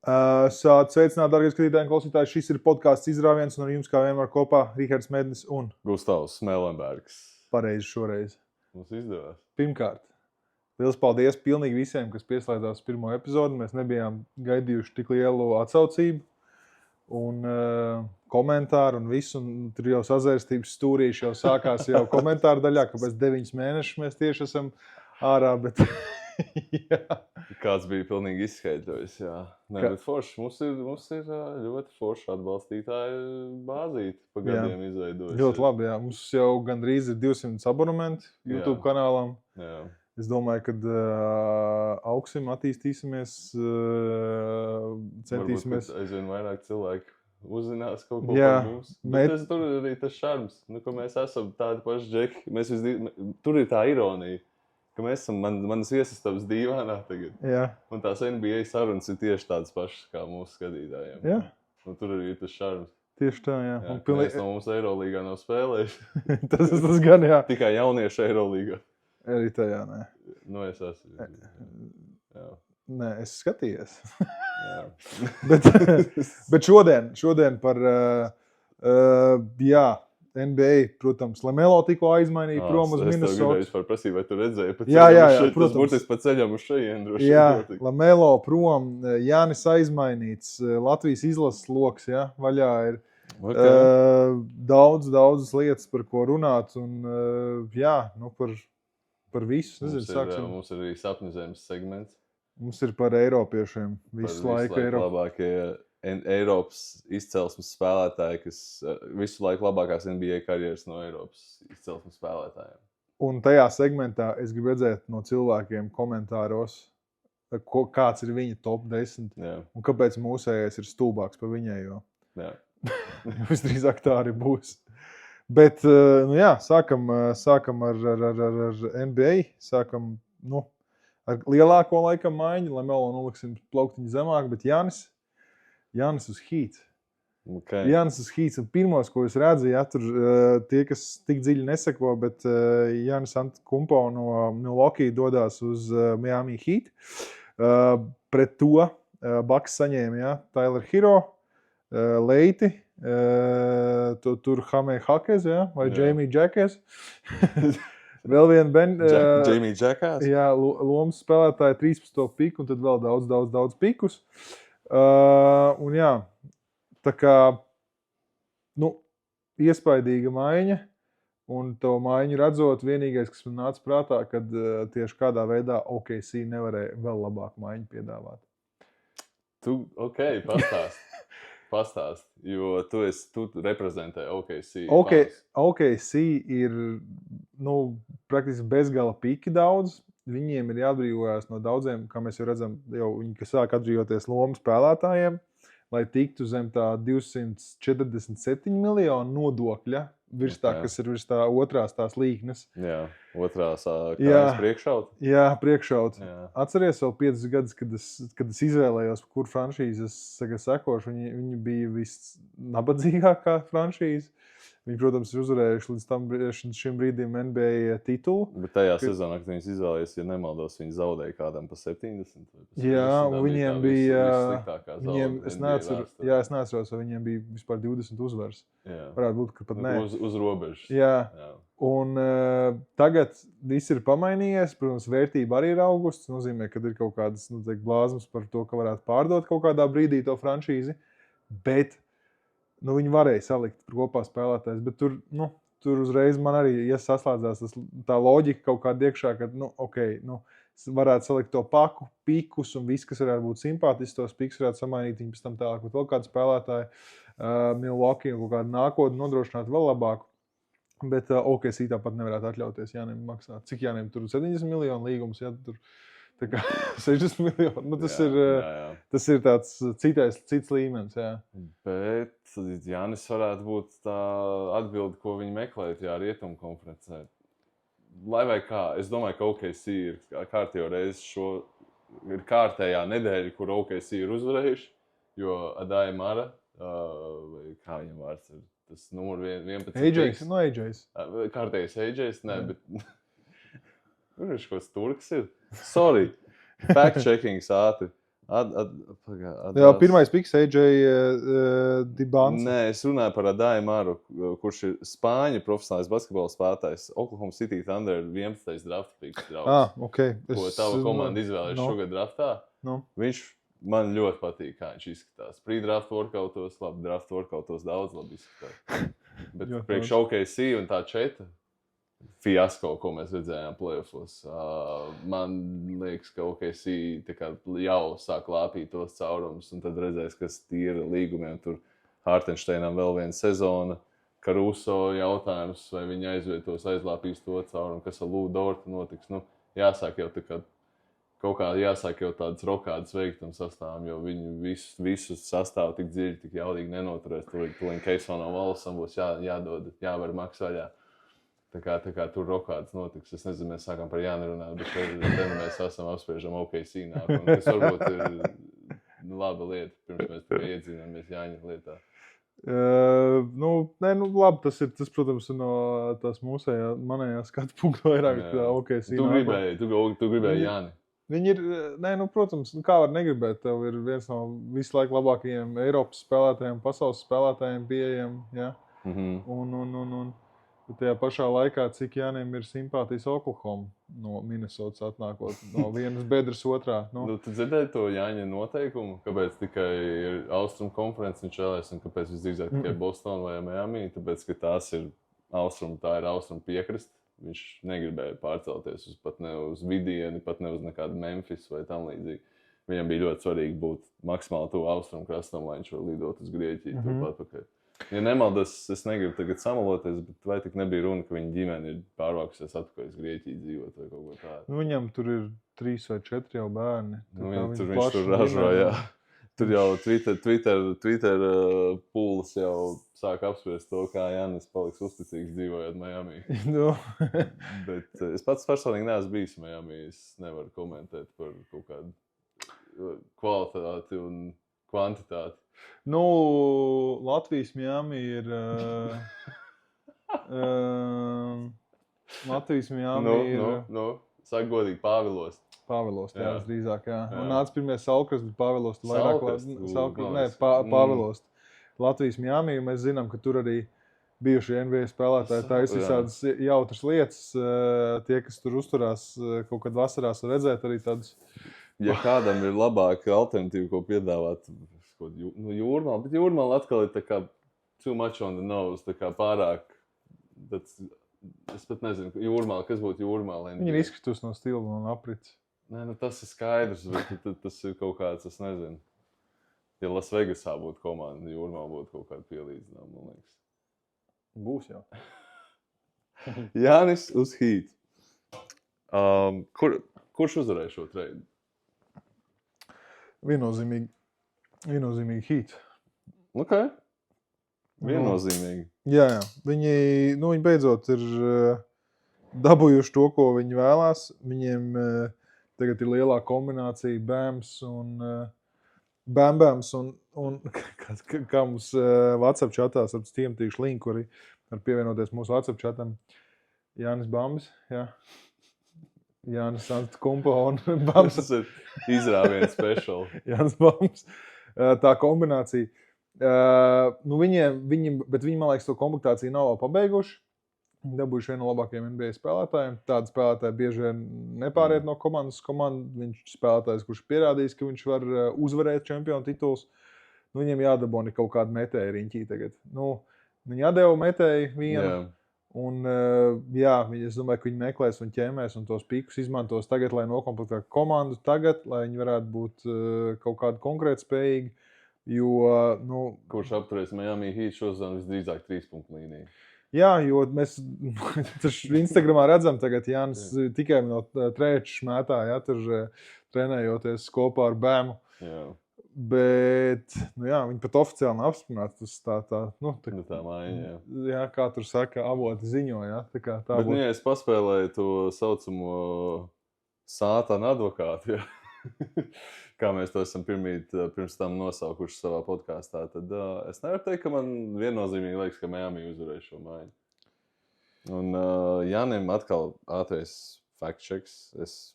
Sveicināt, darbie skatītāji un klausītāji. Šis ir podkāsts Izrāviens, un ar jums kā vienmēr kopā Rihards Mednis un Gustavs Smelenbergs. pareizi šoreiz. Mums izdevās. Pirmkārt, liels paldies pilnīgi visiem, kas pieslēdzās pirmo epizodu. Mēs nebijām gaidījuši tik lielu atsaucību un komentāru un visu. Un tur jau sazērstības stūrīši jau sākās jau komentāru daļā, ka pēc 9 mēnešus mēs tieši esam ārā, bet jā. Kāds bija pilnīgi izskaidrojis, jā. Ne, bet forši. Mums ir ļoti forši atbalstītāji bāzīti pa gadiem izveidojuši. Ļoti labi, jā. Mums jau gandrīz ir 200 abonementi YouTube kanālam. Jā. Es domāju, kad augsim, attīstīsimies, centīsimies. Varbūt aizvien vairāk cilvēku uzzinās kaut ko Jā, par mums. Bet tur ir arī tas šarms, ka mēs esam tādi paši džeki. Tur ir tā ironija. Ka mēs esam manas viesistabas dīvānā tagad. Jā. Un tās NBA sarunas ir tieši tādas pašas kā mūsu skatītājiem. Jā. Un tur arī ir tas šarms. Tieši tā, jā. Jā, pilnīgi... no mums Eirolīgā nav spēlējuši. tas gan, jā. Tikai jaunieši Eirolīgā. Arī tajā, nē. Nu, es esmu. Jā. Nē, es skatījos. Jā. bet šodien par, jā, NBA, protams, Lamelo tikko aizmainīja prom uz Minnesota. Es tev gribēju par prasību, vai tu redzēji pa Jā, ceļam protams. Tas burtiski pa ceļam uz šajien droši. Jā, Lamelo prom, Jānis aizmainīts, Latvijas izlases loks, jā, vaļā ir. Okay. Daudzas lietas, par ko runāt, un jā, nu par visu. Mums ir arī sapņu zemes segments. Mums ir par eiropiešiem, visu laiku labākie Eiropas izcelsmes spēlētāji, kas visu laiku labākās NBA karjeras no Eiropas izcelsmes spēlētājiem. Un tajā segmentā es gribu redzēt no cilvēkiem komentāros, kāds ir viņa top 10 un kāpēc mūsējais ir stulbāks par viņējo. Jā. Visdrīzāk tā arī būs. Bet, nu jā, sākam ar NBA, sākam, nu, ar lielāko laikam maiņu, Lamelo noliksim plauktiņu zemāk, bet Jānis uz Heat. Okay. Jānis uz Heat. Un pirmos, ko es redzu, ja, tur tie, kas tik dziļi neseko, bet Jānis Antetokounmpo no Milwaukee dodās uz Miami Heat. Pret to Bucks saņēma, ja, Tyler Hero, Leiti, tur Hamē Hakez, ja, vai Jamie Jackes. Vēl viena Jamie Jackass. Jā, lomas spēlētāji 13. piku, un tad vēl daudz pikus. Un jā, tā kā, nu, iespaidīga maiņa, un to maiņu redzot, vienīgais, kas man nāca prātā, kad tieši kādā veidā OKC nevarēja vēl labāku maiņu piedāvāt. Pastāst, jo tu reprezentē OKC. OKC ir, nu, praktiski bezgala piki daudz. Viņiem ir jāatbrīvojās no daudziem, kā mēs jau redzam, viņi, kas sāk atbrīvoties lomu spēlētājiem, lai tiktu zem tā 247 miljonu nodokļa virs tā, kas ir virs tā otrās tās līknes. Jā, otrās kājas priekšaut. Jā, priekšaut. Atceries vēl 5 gadus, kad es izvēlējos, kur franšīzes sekošu. Viņi bija visnabadzīgākā franšīze. Viņi, protams, ir uzvarējuši līdz šim brīdim NBA titulu. Bet tajā sezonā, kad viņas izvēlējies, ja nemaldos, viņi zaudēja kādam pa 70. Jā, un viņiem bija... Es neatceros, vai viņiem bija vispār 20 uzvaras. Varētu būt, ka pat ne. Uz robežas. Jā. Un tagad viss ir pamainījies. Protams, vērtība arī ir augusts. Tas nozīmē, ka ir kaut kādas blāzmas par to, ka varētu pārdot kaut kādā brīdī to franšīzi. Bet nu, viņi varēja salikt kopā spēlētājs, bet tur uzreiz man arī saslēdzās tā loģika kaut kāda iekšā, ka, varētu salikt to paku, pikus un viss, kas varētu būt simpātisks, tos pikus varētu samainīt, viņi pēc tam tālāk, vēl kādu spēlētāju Milwaukee un kaut kādu nākotni nodrošināt vēl labāku. Bet OKC tāpat nevarētu atļauties Jānim maksāt. Cik Jānim tur 70 miljonu līgums, ja tur tā kā 60 miljoni. Nu, tas ir tāds cits līmenis, jā. Bet Jānis varētu būt tā atbilde, ko viņi meklēt, rietumu konferencē. Lai vai kā, es domāju, ka OKC ir kārtējo reizi ir kārtējā nedēļa, kur OKC ir uzvarējuši, jo Adāja Mara, vai kā viņam vārds ir, tas numur 11. AJs, no AJs. Kārtējais AJs, ne, bet... Kur ir šos turks ir? Sorry. Fact-checkings ātri. Jā, pirmais piks AJ Dibans. Nē, es runāju par Adāju Māru, kurš ir Spāņu profesionāls basketbola spēlētājs. Oklahoma City Thunder 11. draft piks draugs. Okay. Ko tava komanda izvēlēs šogad draftā. Viņš man ļoti patīk, kā viņš izskatās. Pre-draft workoutos, labi, draft workoutos daudz labi izskatās. Bet priekš OKC un tā 4 fiasko, ko mēs redzējām playoffos. Man liekas, ka OKC jau sāk lāpīt tos caurumus, un tad redzēs, kas tīra līgumiem. Tur Hartensteinam vēl viena sezona, Caruso jautājums, vai viņi aizvietos, aizlāpīs to caurumu, kas ar Lou Dortu notiks. Jāsāk jau kaut kā jāsāk jau tādas rokādas veikt tam sastāvam, jo viņi visus sastāvu tik dziļi, tik jaudīgi nenoturēs. Tur Keisonam Wallaceam būs jādod, jāvar maks vaļā. Tā kā tur rokādas notiks. Es nezinu, mēs sākam par Jāni runāt, bet tad mēs esam apspriežam OKC nākotnē. Tas varbūt ir laba lieta, pirms mēs tikai iedzināmies Jāņa lietā. Labi, tas, protams, ir no tās manējā skatu punktu vairāk OKC. Tu gribēji Jāni. Viņi ir, protams, kā var negribēt, tev ir viens no visu laiku labākajiem Eiropas spēlētājiem, pasaules spēlētājiem pieejam, ja? Un tajā pašā laikā, cik Jānim ir simpātijas Oklahoma no Minnesotas atnākot, no vienas bedres otrā. Tu dzirdēji to Jāņa noteikumu, kāpēc tikai ir Austrum konferences viņš vēlēs un kāpēc visdrīzāk tikai Boston vai Miami, tāpēc, ka tā ir Austrum piekrist. Viņš negribēja pārcelties pat ne uz vidieni, pat ne uz nekādu Memphis vai tam līdzīgi. Viņam bija ļoti svarīgi būt maksimāli tuvu Austrum krastam, lai viņš var lidot uz Grieķiju turpat pakaļ. Ja nemaldos, es negribu tagad samaloties, bet vai tik nebija runa, ka viņa ģimene ir pārvākusies atpakaļ uz Grieķiju dzīvot vai kaut ko tādu? Viņam tur ir 3 vai 4 jau bērni. Viņš tur ražo, jā. Tur jau Twitter pūles jau sāk apspriest to, kā Jānis paliks uzticīgs dzīvojot Miami. Bet es pats personīgi neesmu bijis Miami. Es nevaru komentēt par kaut kādu kvalitāti un kvantitāti. Latvijas Miami ir... Latvijas Miami ir... Sāk godīgi Pāvilos. Pāvilos, drīzāk, jā. Un nāca pirmie Salkras, bet Pāvilos vairāk... Pāvilos. Latvijas Miami, mēs zinām, ka tur arī bijušie NBA spēlētāji taisa visādas jautras lietas. Tie, kas tur uzturās kaut kad vasarās, var redzēt arī tādas... Ja kādam ir labāka alternatīva, ko piedāvāt... Jūrmāla, bet Jūrmāla atkal ir tā kā too much on the nose, tā kā pārāk, es pat nezinu, Jūrmāla, kas būtu Jūrmāla? Viņi ir izskatūs no stila un aprits. Nē, tas ir skaidrs, bet tas ir kaut kāds, es nezinu. Ja Las Vegasā būtu komanda, Jūrmāla būtu kaut kāda pielīdzinām, man liekas. Būs jau. Jānis uz Heat. Kurš uzvarēja šo treidu? Viennozīmīgi Heat. Ok. Viennozīmīgi. Jā. Viņi beidzot ir dabūjuši to, ko viņi vēlās. Viņiem tagad ir lielā kombinācija Bams un Bambams un kā mums WhatsApp chatās ap stiemtīšu linku arī var pievienoties mūsu WhatsApp chatam. Jānis Bambs, jā. Jānis Antetokounmpo un Bams. Tas ir izrāviens special. Jānis Bambs. Tā kombinācija. Bet viņi, man liekas, to komplektāciju nav vēl pabeiguši. Viņi dabūjuši vienu no labākajiem NBA spēlētājiem. Tādi spēlētāji bieži vien nepāriet no komandas uz komandu. Viņš ir spēlētājs, kurš pierādījis, ka viņš var uzvarēt čempionu tituls. Viņiem jādabona kaut kāda metēja riņķī tagad. Viņi atdeva metēju vienu. Yeah. Un es domāju, ka viņi meklēs un ķēmēs un tos pikus izmantos tagad, lai nokomplektētu komandu tagad, lai viņi varētu būt kaut kādi konkrēti spējīgi. Kurš apturēs Miami Heat šodien visdrīzāk 3-punktu līniju? Jā, jo mēs Instagramā redzam tagad Jānis tikai no trēču mētā, tur trenējoties kopā ar Bēmu. Jā. Bet, viņi pat oficiāli nav apstiprināti. Tā maiņa, jā, kā tur saka, avoti ziņo, jā. Bet, ja es paspēlēju to saucamo sātana advokātu, jā. Kā mēs to esam pirms tam nosaukuši savā podkāstā, tad es nevaru teikt, ka man viennozīmīgi liekas, ka Miami uzvarēs šo maiņu. Un Jānim atkal ātrais fact checks. Es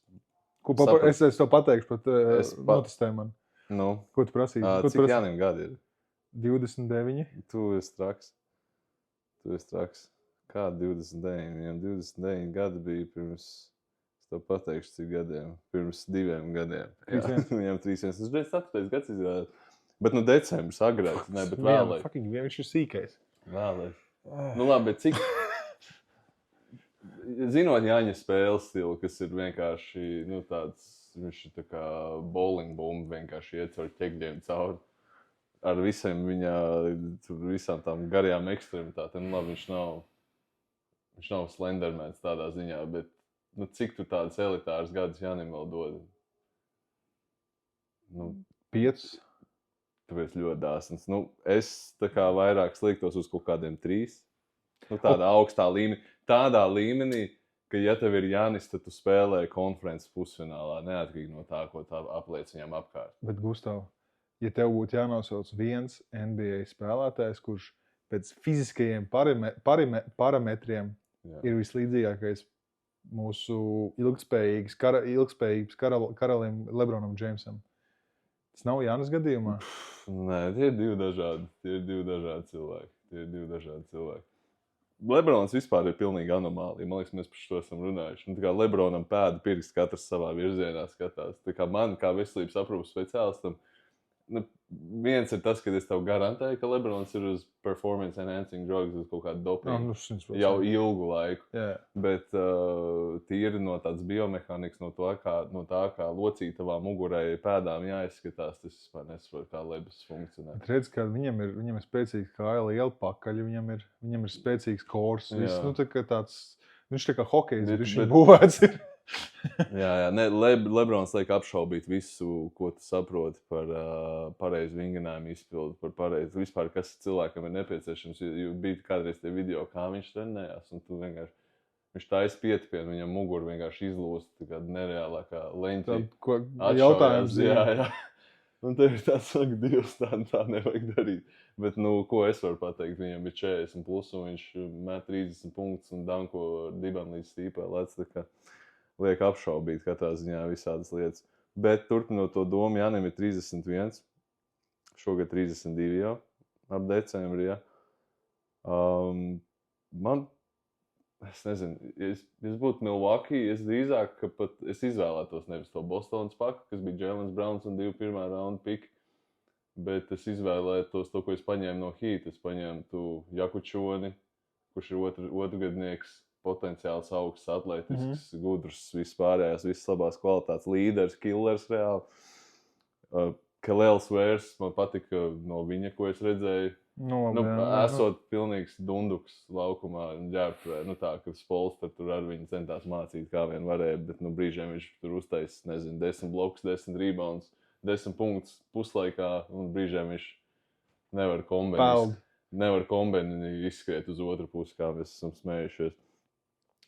to pateikšu, pat notestē man. Nu, Ko tu prasīji? Ko tu cik prasīji? Jānim gadi ir? 29. Tu esi traks. Kā 29? Viņam 29 gadi bija pirms, es tev pateikšu, cik gadiem. Pirms 2 gadiem. 31. Viņam 31. Tas bija 4. gads izrādās. Bet nu decembris agrāk, ne, bet vēlāk. Fucking viņš ir sīkais. Vēlāk. Nu labi, bet cik... Zinot Jāņa spēles stilu, kas ir vienkārši, nu tāds, viņš ir tā kā bowling bumba, vienkārši iet ar ķekļiem cauri. Ar visiem visām tām garajām ekstremitātēm. Nu labi, viņš nav slendermans tādā ziņā, bet nu, cik tu tādas elitāras gadus Jānim vēl dod? Nu, 5. Tāpēc ļoti dāsns. Nu, es tā kā vairāk sliktos uz kaut kādiem 3. Nu, tādā augstā līmenī. Tādā līmenī, ka ja tev ir Jānis, tad tu spēlē konferences pusfinālā, neatkarīgi no tā, ko tā apliec viņam apkārt. Bet, Gustav, ja tev būtu jānosauc viens NBA spēlētājs, kurš pēc fiziskajiem parametriem ir vislīdzīgākais mūsu ilgspējības karalim Lebronam Jamesam, tas nav Jānis gadījumā? Nē, tie ir divi dažādi cilvēki. Lebrons vispār ir pilnīgi anomālija. Man liekas, mēs par šo esam runājuši. Nu, tā kā Lebronam pēda pirksts katrs savā virzienā skatās. Tā kā man, kā veselības aprūpes speciālistam, nu, viens ir tas, ka es tev garantēju, ka Lebrons ir uz performance enhancing drugs, uz kaut kādu dopingu jau ilgu laiku. Yeah. Bet tīri no tādas biomehānikas, no tā, kā locītavā mugurē pēdām jāizskatās, tas vispār nesaprot, kā lebas funkcionē. Bet redz, ka viņam ir spēcīgs kāja, liela pakaļ, viņam ir spēcīgs kors. Viss, nu, tā kā tāds, viņš tā kā hokejs, viņš ir būvēts. jā, ne, Lebrons liek apšaubīt visu, ko tu saproti par pareizu vingrinājumu izpildu, par pareizu vispār, kas cilvēkam ir nepieciešams. Bija kādreiz tie video, kā viņš trenējās, un tu vienkārši, viņš taisa pietipienu, viņam muguru vienkārši izlūst, tā kā nereālākā leņķī. Jautājums. Jā. Un tev ir tāds, saka, Dievs, tā nevajag darīt. Bet, nu, ko es varu pateikt, viņam ir 40 plus, un viņš met 30 punktus un danko dibam līdz stīpē lec, tā kā liek apšaubīt katrā ziņā visādas lietas. Bet turpinot to domu, Jānim ir 31, šogad 32 jau, ap decembri, ja. Man, es nezinu, ja es būtu Milwaukee, es drīzāk, ka pat es izvēlētos nevis to Bostonas paku, kas bija Jaylen Browns un 2 pirmā raunda piki, bet es izvēlētos to, ko es paņēmu no Heat. Es paņēmu Jakučoni, kurš ir otrgadnieks, potenciāls augsts, atletisks, gudrs, vispārējās, visas labās kvalitātes, līderis, killers reāli. Kelēls Vērs, man patika no viņa, ko es redzēju. Esot pilnīgs dunduks laukumā, ģērbtuvē, nu tā, ka Spolster tur ar viņu centās mācīt, kā vien varēja, bet nu brīžiem viņš tur uztais, nezinu, 10 blokus, 10 rebounds, 10 punktus puslaikā, un brīžiem viņš nevar kombini izskriet uz otru pusi, kā mēs esam smējušies.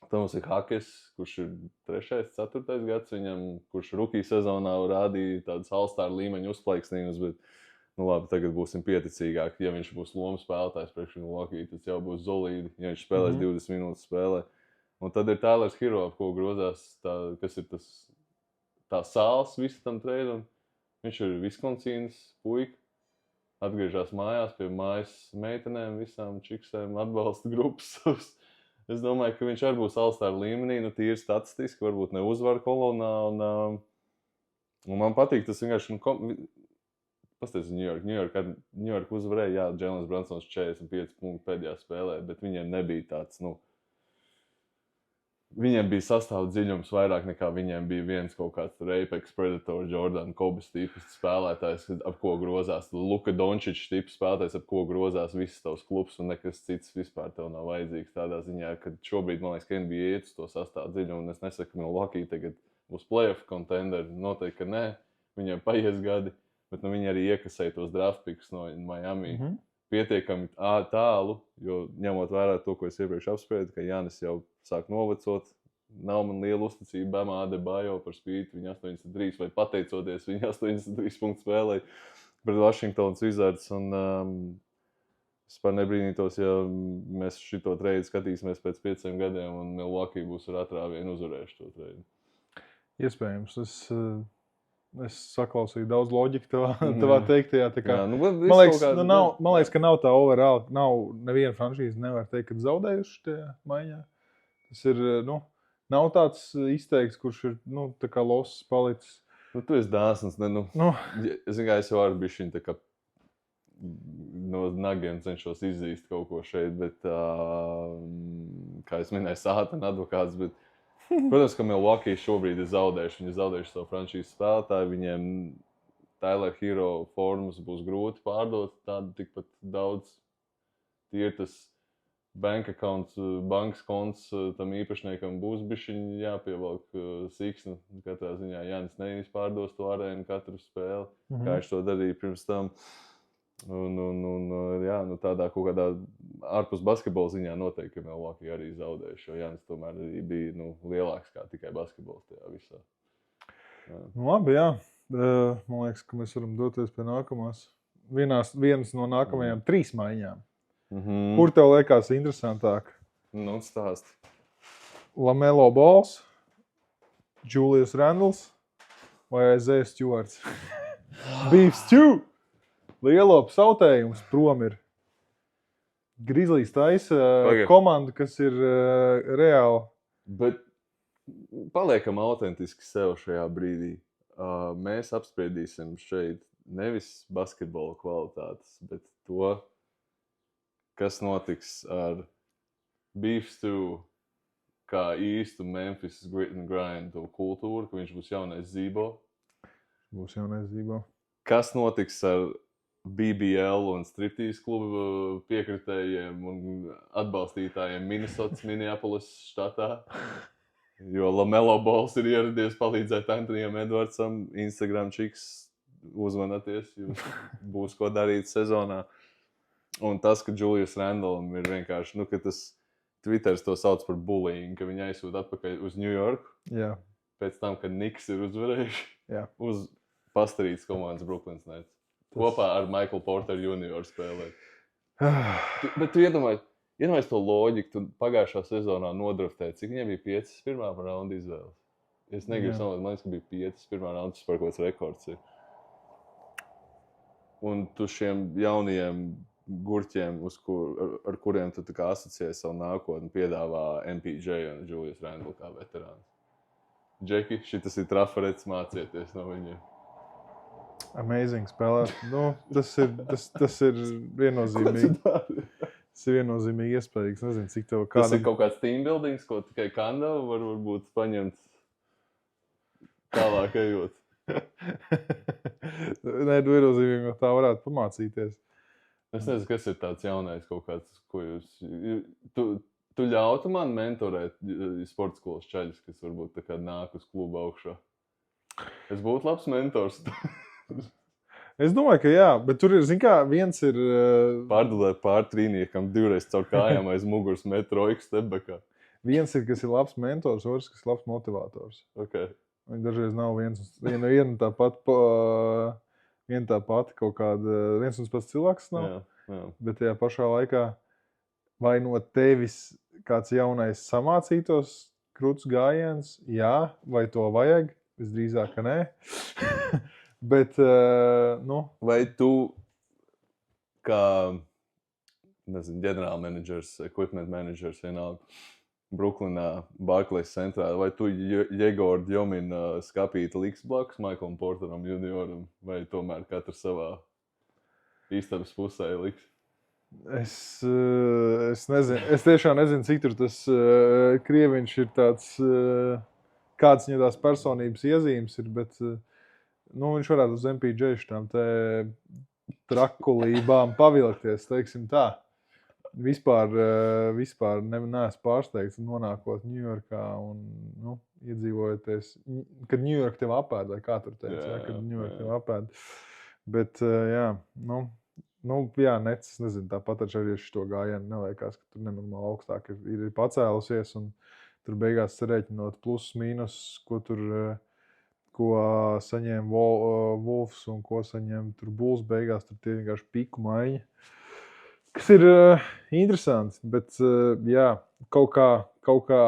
Tad mums ir Hakes, kurš ir 3., 4. gads viņam, kurš rookie sezonā rādīja tādas all-star līmeņa uzplaiksnījumus, bet, nu labi, tagad būsim pieticīgāki. Ja viņš būs lomu spēlētājs priekš Milwaukee, tas jau būs solīdi, ja viņš spēlēs 20 minūtes spēlē. Un tad ir Tylers Hero, ko grozās, kas ir tā sāls visu tam treidam. Viņš ir Viskonsīnas puika, atgriežās mājās pie mājas meitenēm, visām čiksēm, atbalsta grupas. Es domāju, ka viņš arī būs all-star līmenī, nu tīri statistiski, varbūt ne uzvaru kolonā, un man patīk tas vienkārši, pastāties New York uzvarēja, jā, Jaylen Brunsons 45 punktu pēdējā spēlē, bet viņiem nebija tāds, nu, viņiem bija sastāvu dziļums vairāk nekā viņiem bija viens kaut kāds Apex Predator, Jordan Kobes tipas spēlētājs, ap ko grozās, Luka Dončić tipas spēlētājs, ap ko grozās visas tavs klubs un nekas cits vispār tev nav vajadzīgs tādā ziņā, ka šobrīd, man liekas, ka NBA iet uz to sastāvu dziļumu, un es nesaku, ka Milwaukee tagad būs playoff contender, noteikti, ka nē, viņiem paies gadi, bet nu viņi arī iekasēja tos draft picks no Miami. Pietiekami tālu, jo ņemot vērā to, ko es iepriekš apspriedu, ka Jānis jau sāk novecot, nav man liela uzticība Bamā Adebayo par spīti viņa 83, vai pateicoties viņa 83 punktu spēlē pret Washingtonas Wizards, un es par nebrīnītos, ja mēs šito treidu skatīsimies pēc 5 gadiem, un Milwaukee būs ar atrāvienu uzvarējuši to treidu. Iespējams, Es saklausīju daudz loģiku tavā teiktajā. Man liekas, ka nav tā overall. Neviena franšīze nevar teikt, ka zaudējuši tajā maiņā. Tas ir, nav tāds izteikts, kurš ir, tā kā loss palicis. Tu esi dāsns, es jau varu bišķiņ tā kā no nagiem cenšos izzīst kaut ko šeit, bet, kā es minēju, sātana advokāts, bet, protams, ka Milwaukee šobrīd ir zaudējuši. Viņi ir zaudējuši savu franšīzes spēlētāju. Viņiem Tyler Hero formas būs grūti pārdot. Tādu tikpat daudz ir tas bankas konts tam īpašniekam būs bišķiņ jāpievelk siksna. Katrā ziņā Jānis Neinis pārdos to arēnu katru spēli, kā viņš to darīja pirms tam. Tādā kaut kādā ārpus basketbola ziņā noteikti, ka Milwaukee arī zaudējuši, jo Jānis tomēr arī bija lielāks kā tikai basketbols tajā visā. Jā. Labi, jā. Man liekas, ka mēs varam doties pie nākamās. Vienas no nākamajām 3 maiņām. Kur tev liekas interesantāk? Stāst. LaMelo Balls, Julius Randles vai Isaiah Stewarts? Beef Stew! Lielopu sautējums prom ir. Grizzlies taisa komanda, kas ir reāli. Bet paliekam autentiski sev šajā brīdī. Mēs apspriedīsim šeit nevis basketbola kvalitātes, bet to, kas notiks ar Beef Stew kā īstu Memphis grit and grind kultūru, ka viņš būs jaunais Zībo. Kas notiks ar BBL un striptease klubu piekritējiem un atbalstītājiem Minneapolis štatā. Jo LaMelo Balls ir ieradies palīdzēt Antonijam Edwardsam. Instagram čiks uzvanaties, jums būs ko darīt sezonā. Un tas, ka Julius Randle ir vienkārši, ka tas Twitters to sauc par bullying, ka viņi aizsūta atpakaļ uz New York. Jā. Pēc tam, kad Knicks ir uzvarējuši uz pastarītas komandas Brooklyn Nets. Kopā ar Michael Porter Junior spēlēt. Bet tu iedomājies to loģiku, tu pagājušā sezonā nodraftēji, cik viņiem bija 5 pirmā raunda izvēles. Es negribu samalēt, man liekas, ka bija 5 pirmā raunda, tas par kāds rekords ir. Un tu šiem jaunajiem gurķiem, ar kuriem tu tā kā asociē savu nākotni, piedāvā MPJ un Julius Randle kā veterāns. Džeki, šitas ir trafarets, mācieties no viņiem. Amazing spēlēt. Tas ir viennozīmīgi. Tas ir viennozīmīgi iespējams. Nezinu, cik tev kādam... Tas ir kaut kāds team buildings, ko tikai Kanda varbūt paņemt tālāk ejot. Nē, viennozīmīgi tā varētu pamācīties. Es nezinu, kas ir tāds jaunais kaut kāds, ko jūs... Tu ļautu man mentorēt sporta skolas čaļus, kas varbūt tā kā nāk uz klubu augšā? Es būtu labs mentors. Es domāju, ka jā, bet tur ir, viens ir... Pārdulēt trīniekam 2 caur kājām aiz muguras metroikas tebekā. Viens ir, kas ir labs mentors, otrs, kas ir labs motivators. Okay. Viņi dažreiz nav viena tā pati kaut kāda, viens un pats cilvēks nav. Jā. Bet tajā pašā laikā vai no tevis kāds jaunais samācītos krūts gājiens, jā, vai to vajag? Visdrīzāk, ka nē. Bet, Vai tu, kā, ģenerāla menedžers, equipment menedžers, vienalga, Brooklynā, Barclays centrā, vai tu Jegor Djomina skapīti liks blakus Michaelam Porteram junioram, vai tomēr katrs savā istabas pusē liks? Es nezinu, es tiešām nezinu, cik tur tas krieviņš ir tāds... Kāds viņam tās personības iezīmes ir, bet viņš varētu uz MPJ šitām te trakulībām pavilkties, teiksim tā. Vispār neesmu pārsteigts nonākot Ņujorkā un iedzīvojoties, kad Ņujorka tev apēd, vai kā tur teica, kad Ņujorka tev apēd. Bet, Nets, es nezinu, tāpat arī šito gājienu neliekas, ka tur nenormāli augstāk ir pacēlusies un tur beigās sarēķinot plus, mīnus, ko saņēma Wolves un ko saņēma tur Bulls beigās, tur tie vienkārši piku maiņa. Kas ir interesants, bet kaut kā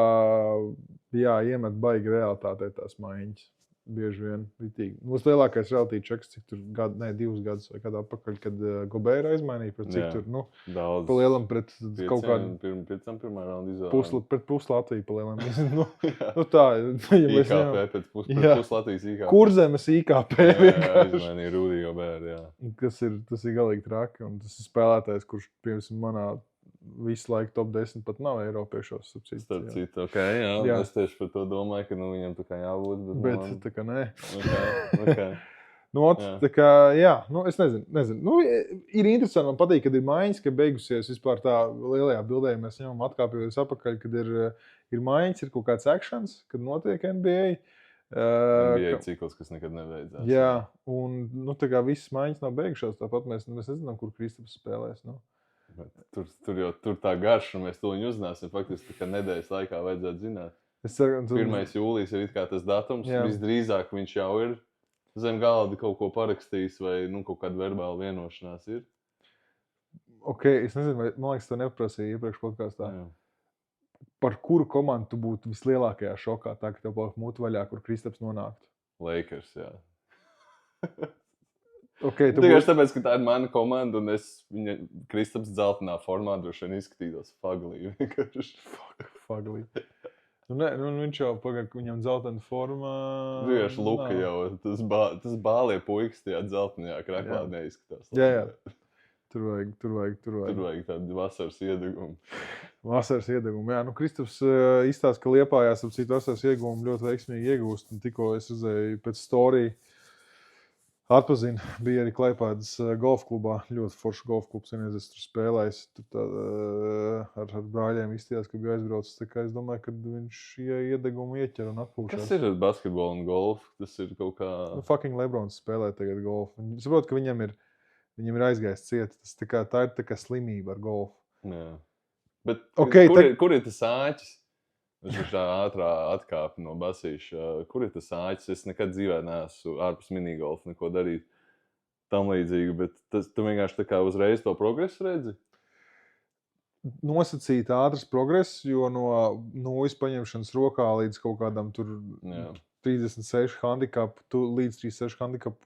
iemet baigi realitātē tās maiņas. bieži vien. Ritīgi. Mums lielākais relatīvi čeks, cik tur 2 gadus vai kādā atpakaļ, kad Gobēra aizmainīja, pret cik tur, daudz. Pa lielam pret kaut kādu... Pirmā raunda izvēlē. Pret pus Latviju pa lielam. Tā, ja mēs IKP, pret pus Latvijas IKP. Kurzemes IKP vienkārši. Izmainīja Rūdī Gobēru, jā. Tas ir galīgi traki, un tas ir spēlētājs, kurš, piemēram, manā visu laiku top 10 pat nav Eiropiešos. Starp citu, jā. Es tieši par to domāju, ka viņam tā kā jābūt. Bet tā kā nē. Okay. Tā kā, es nezinu. Ir interesanti, man patīk, kad ir maiņas, ka beigusies vispār tā lielajā bildē, mēs ņemam atkāpjoties apakaļ, kad ir maiņas, ir kaut kāds actions, kad notiek NBA. NBA cikls, kas nekad nebeidzās. Jā, un tā kā visas maiņas nav beigušās, tāpat mēs nezinām, kur Kristaps spēlēs. Tur tā garša, un mēs to viņu uzzināsim. Faktiski, ka nedēļas laikā vajadzētu zināt. 1. jūlijas ir it kā tas datums. Visdrīzāk viņš jau ir zem galda kaut ko parakstījis vai kaut kāda verbāla vienošanās ir. Es nezinu, man liekas, to neprasīja iepriekš podkāstā. Par kuru komandu tu būtu vislielākajā šokā, tā ka tev paliek mutu vaļā, kur Kristaps nonāktu? Lakers, jā. Tikai tāpēc, ka tā ir mana komanda, un viņa Kristaps dzeltenā formā droši vien izskatītos faglī. Faglī. Viņš jau pagāk, viņam dzeltena formā... Vienkārši Luka jau, tas bālie puikas tajā dzeltenajā kraklā neizskatās. Jā. Tur vajag. Tur vajag tādu vasaras iedegumu. Jā, Kristaps izstāsta, ka Liepājās ap citu vasaras ieguvumu ļoti veiksmīgi iegūst, un tikko es redzēju pēc storiju, atpazinu, bija arī Klaipēdas golf klubā, ļoti foršs golf klubs, es tur spēlējis, ar brāļiem izstījās, ka bija aizbraucis, tā kā es domāju, ka viņš iedegumu ieķer un atpūšās. Kas ir basketbolu un golf? Tas ir kaut kā... Fucking Lebrons spēlē tagad golfu. Es saprotu, ka viņam ir aizgājis ciet, tā ir tā kā slimība ar golfu. Jā. Bet kur ir tas āķis? Viņš tā ātrā atkāpa no basīša. Kur ir tas āķis? Es nekad dzīvē neesmu ārpus minigolfa neko darīt tam līdzīgi, bet tu vienkārši tā kā uzreiz to progresu redzi? Nosacīt ātras progress, jo no nulles paņemšanas rokā līdz kaut kādam tur 36 handikapu, līdz 36 handikapu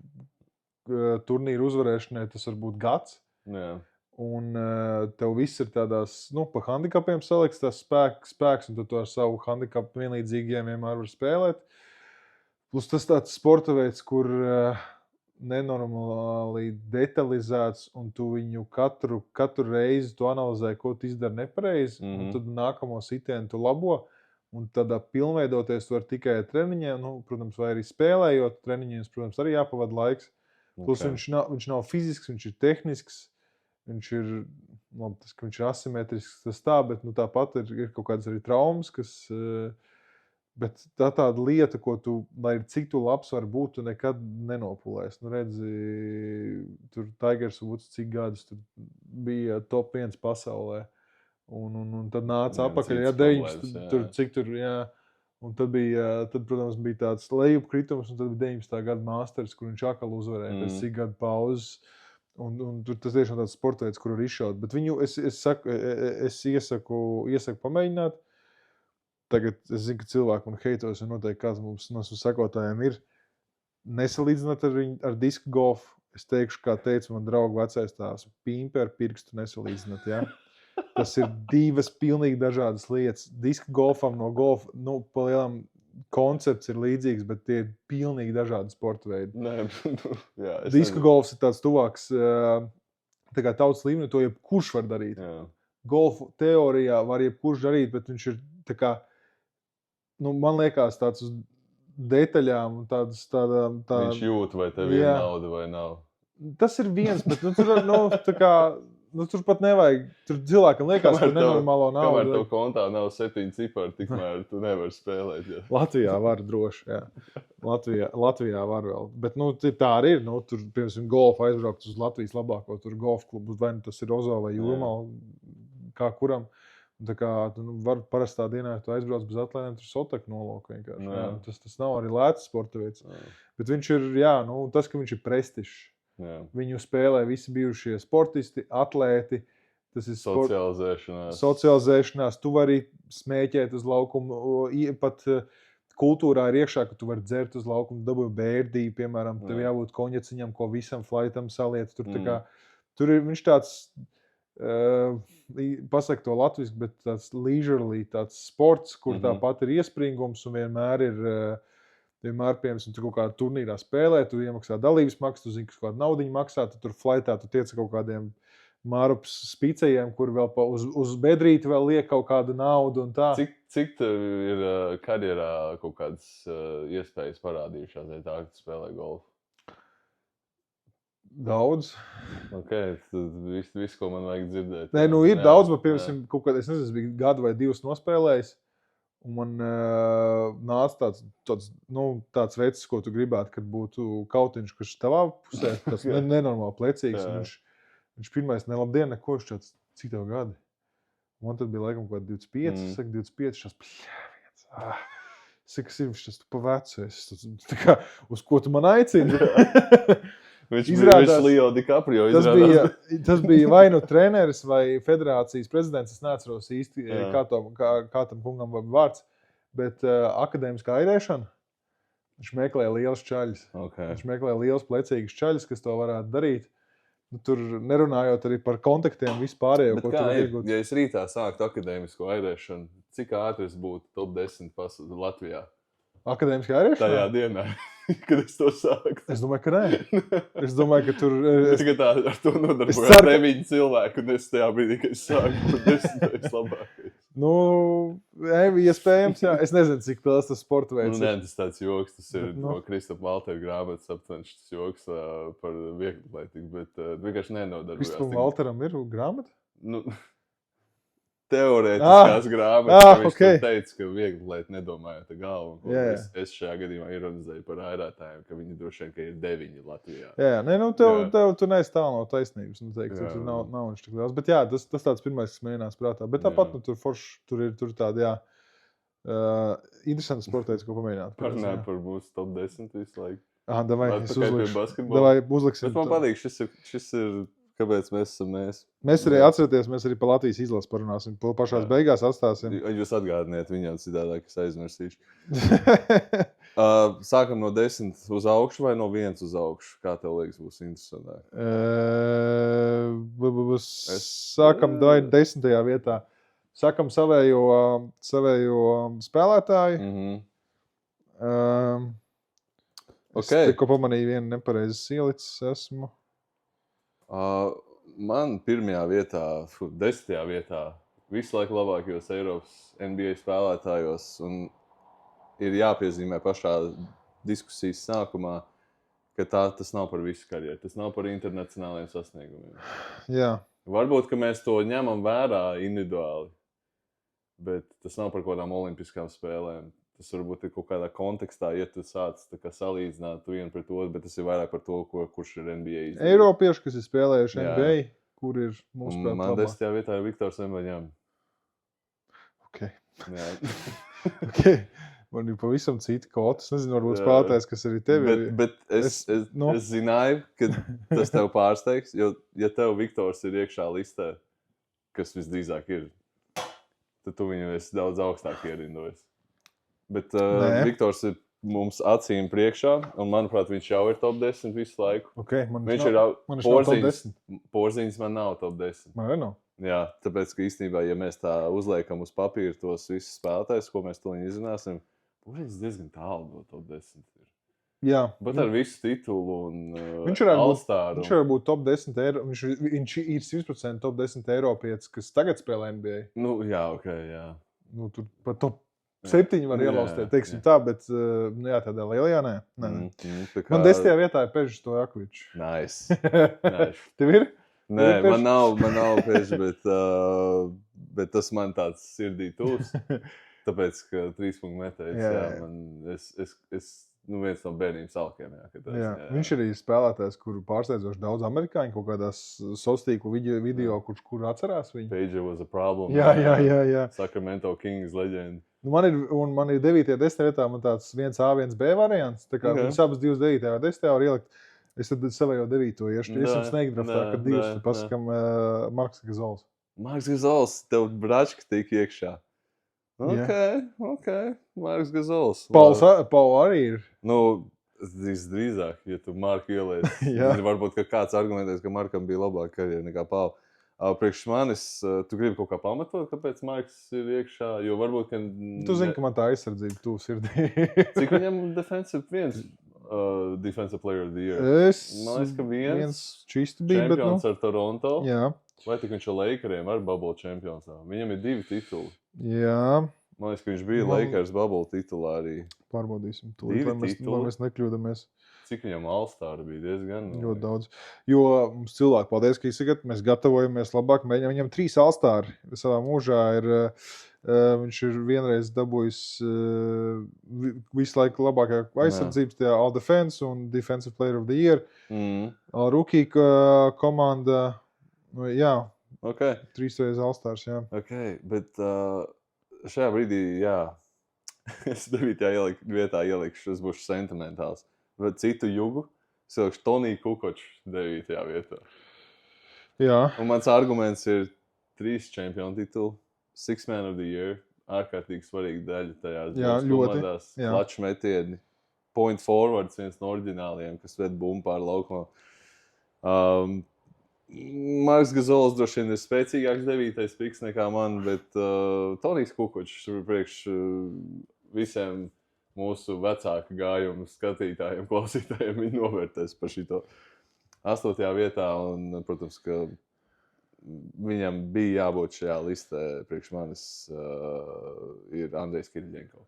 turnīru uzvarēšanai, tas var būt gads. Jā. Un tev viss ir tādās, pa handikapiem saliks tās spēks, un tu ar savu handikapu vienlīdzīgiem vienmēr var spēlēt. Plus tas tāds sporta veids, kur nenormāli detalizēts, un tu viņu katru reizi tu analizē, ko tu izdari nepareizi, un tad nākamo sitienu tu labo, un tādā pilnveidoties tu var tikai ar treniņiem, protams, vai arī spēlējot treniņiem, protams, arī jāpavada laiks. Plus viņš nav fizisks, viņš ir tehnisks. Viņš ir, tas, ka viņš ir asimetrisks, tas tā, bet tāpat ir kaut kādas arī traumas, bet tā tāda lieta, ko tu, lai cik tu labs var būt, tu nekad nenopulēs. Redzi, tur Tigers Woods cik gadus tur bija top 1 pasaulē, un tad nāca apakaļ, 9, tur cik tur, un tad, protams, bija tāds lejupkritums, un tad bija 19. gada Masters, kur viņš atkal uzvarēja pēc cik gadu pauzes. Un tur tas tiešām tāds sporta veids, kur var izšaut. Bet viņu es iesaku pamēģināt. Tagad es zinu, ka cilvēki man heitos, un noteikti kāds mums no sekotājiem ir. Nesalīdzināt ar disku golfu. Es teikšu, kā teica man draugu vecais tās, pīmpi ar pirkstu nesalīdzināt, ja? Tas ir 2 pilnīgi dažādas lietas. Disku golfam no golfa, pa lielam koncepts ir līdzīgs, bet tie ir pilnīgi dažādi sporta veidi. Disku golfs ir tāds tuvāks tā kā tautas līmenī, to jebkurš var darīt. Jā. Golfu teorijā var jebkurš darīt, bet viņš ir tā kā, man liekas, tāds uz detaļām. Viņš jūt, vai tev ir nauda vai nav. Tas ir viens, bet tā kā... tur pat nevajag. Tur cilvēkam liekas, ka nenormālo naudu. Kamēr tev kontā nav 7 cipari, tikmēr tu nevari spēlēt. Jā. Latvijā var droši, jā. Latvijā var vēl. Bet tā arī ir. Tur, piemēram, golfa aizbraukt uz Latvijas labāko golfa klubu, vai tas ir Ozo vai Jūrmala, kā kuram. Tā kā var parastā dienā, tu aizbrauc bez atlaidēm, tur sotaku nolūku vienkārši. Tas nav arī lēts sporta veids. Bet viņš ir, tas, ka viņš ir prestižs. Jā. Viņu spēlē visi bijušie sportisti, atlēti. Tas ir socializēšanās. Tu vari smēķēt uz laukumu, pat kultūrā ir iekšā, ka tu vari dzert uz laukuma, dabūji bērdī, piemēram, tev jābūt konjaciņam, ko visam flaitam saliet. Tur ir viņš tāds, pasaka to latviski, bet tāds leisurely, tāds sports, kur tāpat ir iespringums un vienmēr ir, piemēram, tu kaut kādā turnīrā spēlē, tu iemaksā dalības maksu, tu zini, kas kādu naudiņu maksā, tu tur flaitā, tu tiec kaut kādiem mārups spīcējiem, kur vēl uz bedrīti vēl liek kaut kādu naudu un tā. Cik tev ir karjerā kaut kādas iespējas parādījušās, ja tā, ka tu spēlē golfu? Daudz. Ok, tad viss, ko man vajag dzirdēt. Nē, nu ir daudz, bet piemēram, kaut kādā, es nezinu, es biju gadu vai divus nospēlējis, un man nāca tāds vecs, ko tu gribētu, kad būtu kautiņš, kurš tavā pusē, tas nenormāli plecīgs, un viņš pirmais, labdien, neko, tāds, cik tev gadi? Man tad bija laikam kaut 25, saka 25, šās, saka, kas tu pa vecu esi, tā kā, uz ko tu man aicini? Viņš izrādās, Leo DiCaprio izrādās. Tas bija vai nu treneris vai federācijas prezidents, es neatceros īsti, kā tam kungam vai vārds, bet akadēmiskā airēšana, viņš meklēja liels čaļus. Okay. Viņš meklēja liels plecīgus čaļus, kas to varētu darīt. Tur nerunājot arī par kontaktiem vispārējo, ko tu iegūt. Ja es rītā sāktu akadēmisko airēšanu, cik ātri es būtu top 10 Latvijā? Akadēmiskā airēšana? Tajā dienā, kad es to sāktu. Es domāju, ka nē. Es domāju, ka tur... Es tā ar to nodarbojos 9 cilvēku, un es tajā brīdī, kad es sāku, 10 labākais. Nu, iespējams, jā. Es nezinu, cik tas sporta veids ir. Tas tāds joks, tas ir no Kristapa Valtera grāmatas apcenšs joks par vieglatlētiku, bet vienkārši nenodarbojās. Kristapam Valteram ir grāmata? Nu, teorētiskās grāmatas, viņš teica, ka vieglatlēti nedomājot galvu. Es šajā gadījumā ironizēju par airētājiem, ka viņi droši vien, ka ir 9 Latvijā. Jā, nē, nu tev tu neesi tālu no taisnības, nu teikt, tur nav viņš tik liels. Bet jā, tas tāds pirmais, kas mēģinās prātā. Bet tāpat, nu tur ir tādi, jā, interesanti sporteids, ko pamēģināt. Parunāt par mūsu top 10 visu laiku. Davai, es uzlikšu. Davai, uzliksim. Bet man patīk, šis ir kāpēc mēs esam mēs. Mēs arī atceraties, mēs arī pa Latvijas izlases parunāsim. Pašās beigās atstāsim. Jūs atgādiniet viņam citādāk, es aizmirsīšu. Sākam no 10 uz augšu vai no 1 uz augšu? Kā tev liekas būs interesantāk? Sākam 10. vietā. Sākam savējo spēlētāju. Es tikko pamanīju vienu nepareizes ielicis esmu. Man pirmajā vietā, 10. vietā, visu laiku labākajos Eiropas NBA spēlētājos, un ir jāpiezīmē pašā diskusijas sākumā, ka tas nav par visu karjeru, tas nav par internacionāliem sasniegumiem. Jā. Varbūt, ka mēs to ņemam vērā individuāli, bet tas nav par kaut kādām olimpiskām spēlēm. Tas varbūt ir kaut kādā kontekstā, ja tu sāc salīdzināt vienu pret otru, bet tas ir vairāk par to, kurš ir NBA izdarījis. Eiropieši, kas ir spēlējuši NBA, kur ir mūsu prāt labā. Man 10. vietā ir Viktors Wembanyama. Ok. Man ir pavisam citi kvotas. Nezinu, varbūt spēlētājs, kas arī tevi ir. Bet es zināju, ka tas tev pārsteigs, jo ja tev Viktors ir iekšā listē, kas visdrīzāk ir, tad tu viņu esi daudz augstāk ierindojis. Bet Viktors ir mums acīm priekšā, un manuprāt, viņš jau ir top 10 visu laiku. Okay, viņš ir Porziņš, man nav top 10. Man arī nav. Jā, tāpēc, ka īstenībā, ja mēs tā uzliekam uz papīra tos visus spēlētājus, ko mēs to izrunāsim, Porziņš diezgan tālu no top 10 ir. Jā. Bet ar visu titulu un All-Staru. Viņš var būt top 10 eiro. Viņš ir 16% top 10 eiropietis, kas tagad spēlē NBA. Nu, jā, ok, jā. Nu, tur pat top 7 var ielaustēt, teiksim tā, bet jā, tādā lielajā nē. Man 10. vietā ir Pežs Stojakovičs. Nice. Tev ir? Nē, man nav Pežs, bet tas man tāds sirdī tūs. Tāpēc, ka 3 punktu metējs, es viens no bērnības alkiem. Jā. Viņš arī ir spēlētājs, kuru pārsteidzoši daudz amerikāņu kaut kādās sociālo video, kur atcerās viņu. Page was a problem. Jā. Sacramento Kings leģenda. Man ir 9. un 10. vietā man tāds 1A, 1B variants. Tā kā viņas abas 9. vai 10. var ielikt. Es tad savējo 9. iešu. Es jums neigdraftā, ka 2 pasakam Marks Gazols. Marks Gazols, tev bračka tika iekšā. Ok. Marks Gazols. Pauls arī ir. Nu, visdrīzāk, ja tu Marku ieliec, varbūt kāds argumentēs, ka Markam bija labāka karjera nekā Paula. Priekš manis, tu gribi kaut kā pamatot, kāpēc Marks ir iekšā, jo varbūt, ka... Tu zini, ka man tā aizsardzība tuvu sirdī. Cik viņam defensive player of the year? Man liekas, ka viens čisti bija, bet čempions ar Toronto. Jā. Vai tik viņš ar Lakeriem ar bubble čempions? Viņam ir 2 tituli. Jā. Man liekas, ka viņš bija Lakers bubble titulā arī. Pārbaudīsim. 2 lai mēs nekļūdamies. Cik viņam All-Star bija diezgan? Ļoti daudz. Jo mums cilvēki, paldies, ka izsakat, mēs gatavojamies labāk. Viņam 3 All-Star savā mūžā ir, viņš ir vienreiz dabūjis visu laiku labākā aizsardzības, tajā All Defense un Defensive Player of the Year. All Rookie komanda, jā, 3 reizes All-Stars, jā. Ok, bet šajā brīdī, jā, es 9. vietā ielikšu, es būšu sentimentāls. Bet citu jugu, es ielikšu Toniju Kukoču 9. vietā. Jā. Un mans arguments ir 3 čempionu titulu, 6 Man of the Year, ārkārtīgi svarīga daļa tajās komandās, klaču metieni, point forwards, viens no oriģināliem, kas ved bumbu pār laukumā. Marks Gazols droši vien ir spēcīgāks 9. piks nekā man, bet Tonijs Kukočs priekš visiem mūsu vecāku gājumu skatītājiem, klausītājiem, viņi novērtēs par šito 8. vietā. Un, protams, ka viņam bija jābūt šajā listē priekš manis ir Andrejs Kiriļenko.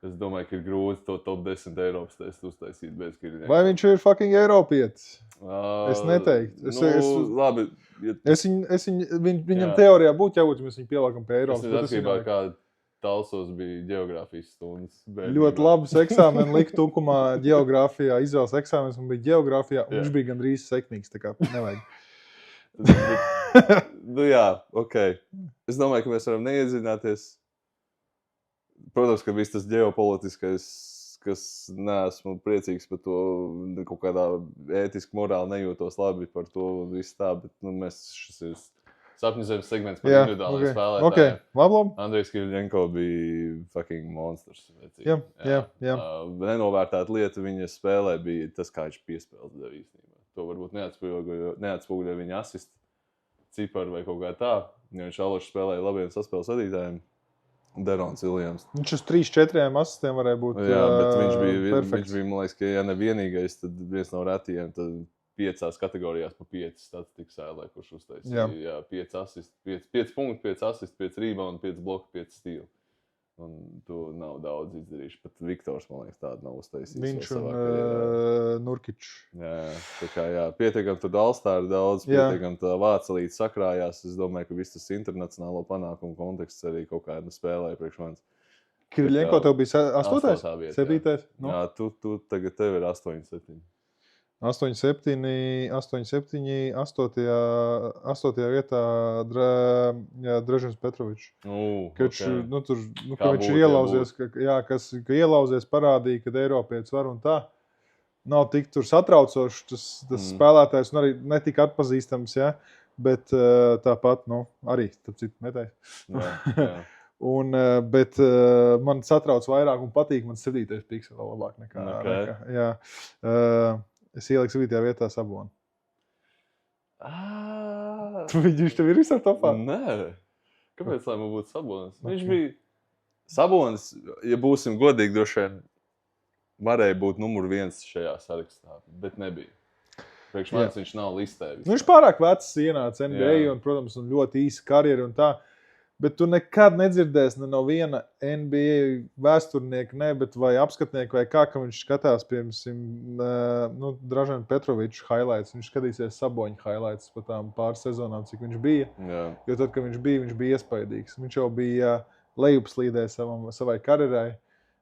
Es domāju, ka ir grūti to top 10 Eiropas testu uztaisīt bez Kiriļenko. Vai viņš ir fucking Eiropietis? Es neteiktu. Labi. Viņam teorijā būtu jābūt, ja mēs viņu pielākam pie Eiropas. Tas atkarībā kā Talsos bija geogrāfijas stundas. Ļoti labs eksāmeni likt tukumā geogrāfijā, izvēles eksāmenis un bija geogrāfijā, un viņš bija gandrīz sekmīgs, tā kā nevajag. Jā, ok. Es domāju, ka mēs varam neiedziļināties. Protams, ka viss tas ģeopolitiskais, kas neesmu priecīgs par to, kaut kādā ētiski, morāli nejūtos labi par to un viss tā, bet mēs šis ir sapņu zemes segments par individuāliem spēlētājiem. Labi. Andrejs Kiriļenko bija fucking monsters. Jā. Nenovērtēta lieta viņa spēlē bija tas, kā viņš piespēles deva īstenībā. To varbūt neatspoguļoja viņa asistu ciparu vai kaut kā tā. Ja viņš alaši spēlēja labiem saspēles vadītājiem. Derons Viljams. Viņš uz 3-4 asistiem varēja būt bet viņš perfekts. bija, man liekas, ka ja ne vienīgais, tad viens no retījiem, tad 5 kategorijās pa 5 statistikas ēlē, kurš uztaisīja 5 asisti, 5 punkti, 5 asisti, 5 rebound, 5 bloku, 5 stīli. Un to nav daudz izdarījuši. Pat Viktors, man liekas, tādu nav uztaisījis. Viņš un Nurkičs. Jā, tā kā pietiekam tur All-Star daudz, pietiekam tā vācelīte sakrājās. Es domāju, ka viss tas internacionālo panākumu konteksts arī kaut kādu spēlēja priekš manis. Kiriļenko tev bija 8. 7. No? Jā, tu tagad tev ir 8-7. 8-7, 8. vietā Dražens Petrovičs. Viņš ir ielauzies, ka ielauzies parādīja, ka Eiropietis var un tā. Nav tik tur satraucošs tas spēlētājs un arī netika atpazīstams, bet tāpat, arī, tāp citu, metais. Bet man satrauc vairāk un patīk, man 7. piks vēl labāk nekā. Es ieliku 7. vietā Sabonu. Viņš tev ir visā topā? Nē. Kāpēc, lai man būtu Sabonis? Viņš bija... Sabonis, ja būsim godīgi, droši vien varēja būt numur 1 šajā sarakstā, bet nebija. Priekš manis viņš nav listē. Viņš pārāk vecs ienāca NBA un, protams, un ļoti īsa karjera un tā. Bet tu nekad nedzirdēsi no viena NBA vēsturnieka, bet vai apskatnieka, vai kā, ka viņš skatās, piemēram, Dražena Petroviča highlights. Viņš skatīsies Saboņa highlights par tām pāris sezonām, cik viņš bija. Jo tad, kad viņš bija iespaidīgs. Viņš jau bija lejupslīdē savai karjerai,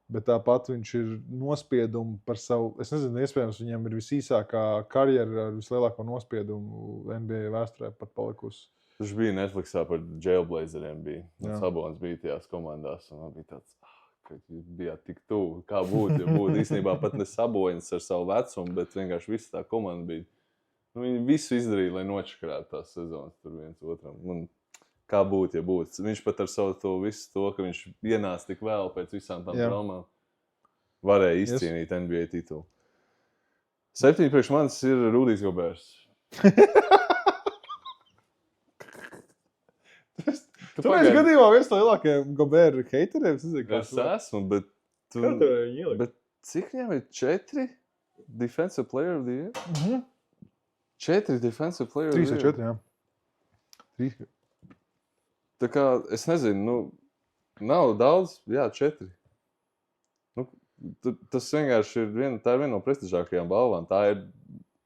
bet tāpat viņš ir nospiedumi par savu, es nezinu, iespējams, viņam ir visīsākā karjera ar vislielāko nospiedumu NBA vēsturē pat palikusi. Viņš bija Netflixā par Jailblazeriem bija. Sabonis bija tajās komandās. Un man bija tāds, ka bijāt tik tuvu. Kā būtu, ja būtu īstenībā pat ne Sabonis ar savu vecumu, bet vienkārši visa tā komanda bija. Viņi visu izdarīja, lai nočakarētu tās sezonas tur viens otram. Un kā būtu, ja būtu. Viņš pat ar savu to visu to, ka viņš ienāca tik vēl pēc visām tām traumām, varēja izcīnīt NBA titulu. 7 priekš manis ir Rudijs Gobērs. Tu esi gadījumā viens no lielākajiem Gobēra heiteriem. Es esmu, bet... Bet cik viņam ir 4 Defensive Player of the Year? 4 Defensive Player of the Year? 3 vai 4, jā. 3. Tā kā, es nezinu, nav daudz, jā, 4. Tas vienkārši ir tā ir viena no prestižākajām balvām. Tā ir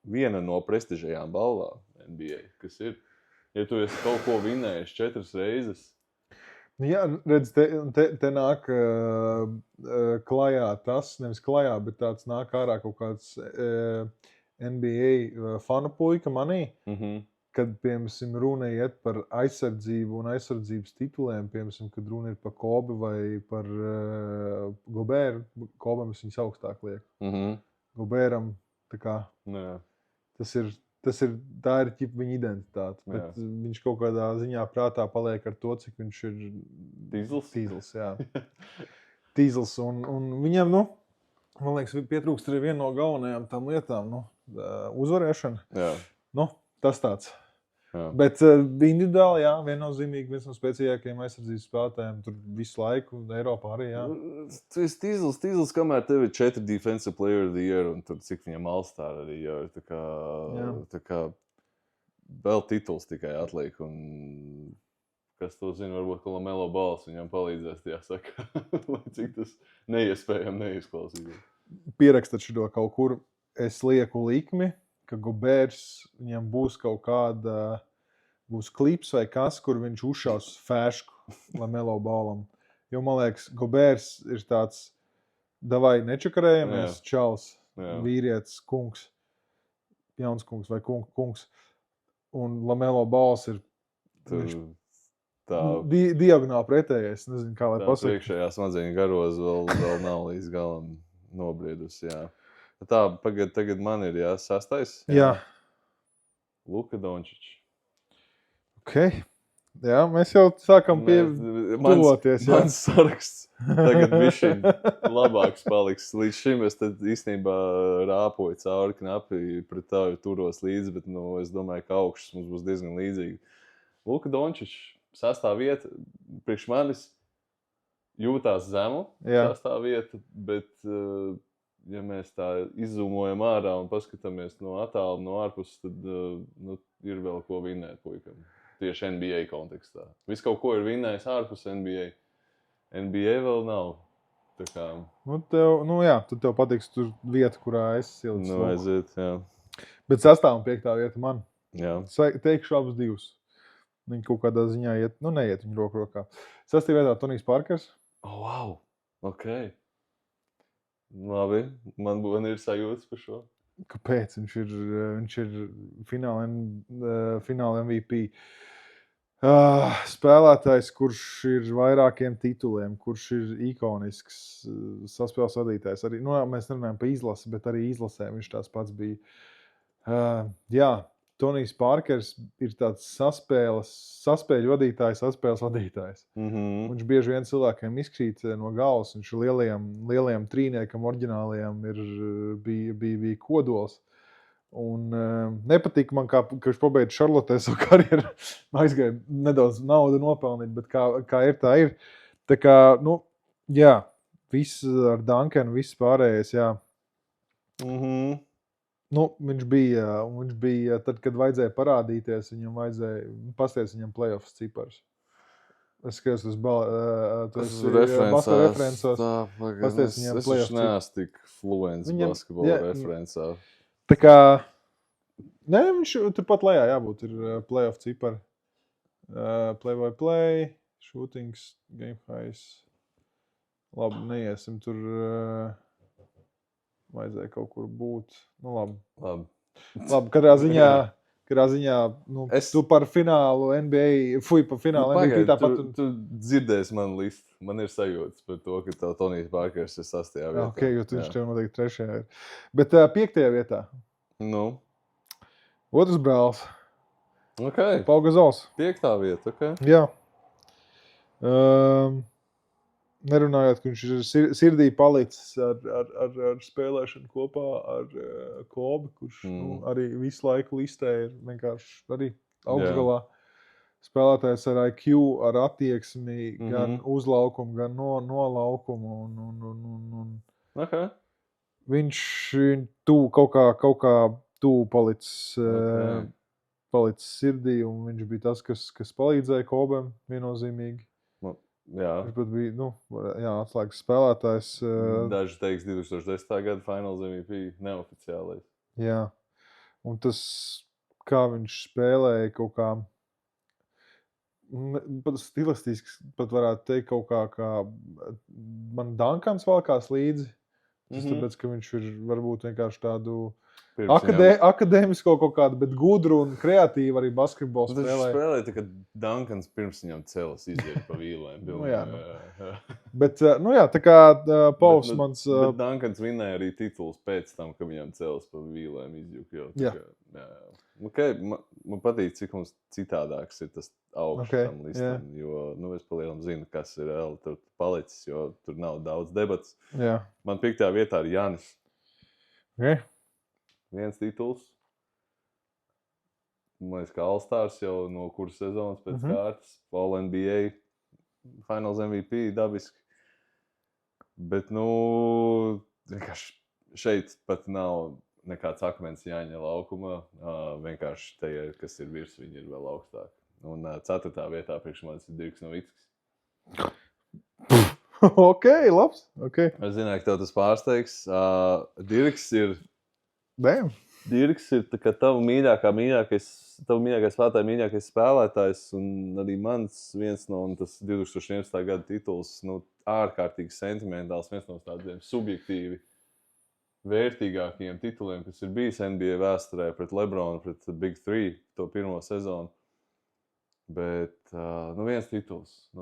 viena no prestižajām balvām NBA, kas ir. Ja tu esi kaut ko vinējis 4 reizes. Jā, redz, te nāk klajā tas, nevis klajā, bet tāds nāk ārā kaut kāds NBA fanu puika manī, kad, piemēram, runa iet par aizsardzību un aizsardzības tituliem, piemēram, kad runa ir par Kobe vai par Gobēru. Kobam es viņus augstāk lieku. Gobēram, tā kā, tā ir viņa identitāte, bet viņš kaut kādā ziņā prātā paliek ar to, cik viņš ir Tīzls, jā. Tīzls, un viņam, man liekas, pietrūkst arī viena no galvenajām tām lietām, uzvarēšana. Jā. Tas tāds. Jā. Bet individuāli, jā, viennozīmīgi viens no spēcīgākajiem aizsardzības spēlētājiem tur visu laiku, Eiropā arī, jā. Tu esi Tīzls, kamēr tev ir 4 Defensive Player of the Year, un tur cik viņam All-Star arī jau ir, tā kā vēl tituls tikai atliek, un kas to zina, varbūt, ka Lamelo Balls viņam palīdzēs, jāsaka, lai cik tas neiespējami neizklausītos. Pierakstat šo kaut kur, es lieku likmi, ka Gobērs, viņam būs kaut kāda, būs klips vai kas, kur viņš uzšaus fēšku Lamelo Ballam. Jo, man liekas, Gobērs ir tāds, davai nečakarējamies, čals, vīrietis, kungs, jauns kungs vai kungs. Un Lamelo Balls ir diagonāli pretējais, nezinu, kā lai pasaka. Tā priekšējā smadzeņu garoz vēl nav līdz galam nobriedusi, jā. Tā, tagad man ir, jā, 6. Jā. Luka Dončičs. Ok. Jā, mēs jau sākam tuvoties. Mans saraksts tagad bišķiņ labāks paliks. Līdz šim es tad īstenībā rāpoju cauri knapi pret tavu turos līdzi, bet, es domāju, ka augšas mums būs diezgan līdzīgi. Luka Dončičs, 6. vieta, priekš manis jūtās zemu, 6. vieta, bet... Ja mēs tā izzūmojam ārā un paskatāmies no attālu, no ārpuses, tad ir vēl ko vinnēt puikam. Tieši NBA kontekstā. Viss kaut ko ir vinnējis ārpus NBA. NBA vēl nav. Tā kā... tad tev patiks tur vieta, kurā es silts. Aiziet, jā. Bet 6. un 5. vieta man. Jā. Teikšu abus divus. Viņi kaut kādā ziņā iet, neiet viņi roku rokā. 6. vietā Tonijs Parkers. Oh, wow! Ok. Labi, man ir sajūtas par šo. Kāpēc? Viņš ir fināla MVP. Spēlētājs, kurš ir vairākiem tituliem, kurš ir ikonisks saspēles vadītājs. Arī, mēs nerunājam par izlasi, bet arī izlasē viņš tās pats bija. Tonijs Parkers ir tāds saspēļu vadītājs, saspēles vadītājs. Viņš bieži vien cilvēkiem izkrīt no galvas, viņš lielajam trīniekam, oriģinālajam bija kodols. Un nepatīk man, ka viņš pabeidz Šarlotē savu karjeru, aizgāja nedaudz naudu nopelnīt, bet kā ir, tā ir. Tā kā, viss ar Duncanu, viss pārējais, jā. Viņš bija, tad, kad vajadzēja parādīties, viņam vajadzēja pasties viņam playoffs cipars. Es skatos uz referencos. Pasties viņam playoffs cipars. Es neesmu tik fluents basketbola referencā. Tā kā, viņš turpat lejā jābūt, ir playoff cipari. Play by play, shootings, game highs. Labi, neiesim tur... Vajadzēja kaut kur būt. Labi. Katrā ziņā tu par finālu NBA, par finālu MVP tāpat. Tu dzirdēsi manu listu. Man ir sajūtas par to, ka tev Tonijs Parkers ir 6. vietā. Ok, jo viņš tev noteikti 3. ir. Bet 5. vietā. Nu? Otrs brālis. Okay. Pau Gasols. 5. vieta, ok. Jā. Nerunājot, ka viņš ir sirdī palicis ar spēlēšanu kopā ar Kobi, kurš arī visu laiku listē ir vienkārši arī augšgalā. Spēlētājs ar IQ, ar attieksmi, gan uz laukumu, gan no laukumu. Okay. Viņš kaut kā tuvu palicis sirdī, un viņš bija tas, kas palīdzēja Kobam viennozīmīgi. Jā. Viņš pat bija atslēgas spēlētājs. Daži teiks 2010. gada Finals MVP neoficiālais. Jā. Un tas, kā viņš spēlēja kaut kā, pat stilistiski, pat varētu teikt kaut kā man Dankans valkās līdzi. Tas tāpēc, ka viņš ir varbūt vienkārši tādu akadēmisko kaut kādu, bet gudru un kreatīvu arī basketbolu spēlēja. Viņš spēlēja tā, ka Dankans pirms viņam celas iziet pa vīlēm. Bet, tā kā Pauls mans... Bet Dankans vinēja arī tituls pēc tam, ka viņam celas pa vīlēm izjūk. Jā. Okay, man patīk, cik mums citādāks ir tas augsts tam listam, jo es palielam zinu, kas ir vēl tur palicis, jo tur nav daudz debats. Jā. Man 5. vietā ir Jānis. Okay. 1 tituls. Man liekas, ka All-Stars jau no kuras sezonas pēc kārtas. All-NBA, Finals MVP, dabiski. Bet, vienkārši šeit pat nav nekāds akmens jāņa laukumā. Vienkārši tie, kas ir virs, viņi ir vēl augstāk. Un 4. vietā priekš manis ir Dirks Novickis. Ok, labs. Okay. Es zināju, ka tev tas pārsteigs. Dirks ir... Damn. Dirks ir tā kā tava mīļākais spēlētājs, un arī mans viens no tas 2011. gada tituls, ārkārtīgi sentimentāls, viens no tādiem subjektīvi vērtīgākajiem tituliem, kas ir bijis NBA vēsturē pret LeBronu, pret Big 3, to pirmo sezonu. Bet, 1 tituls.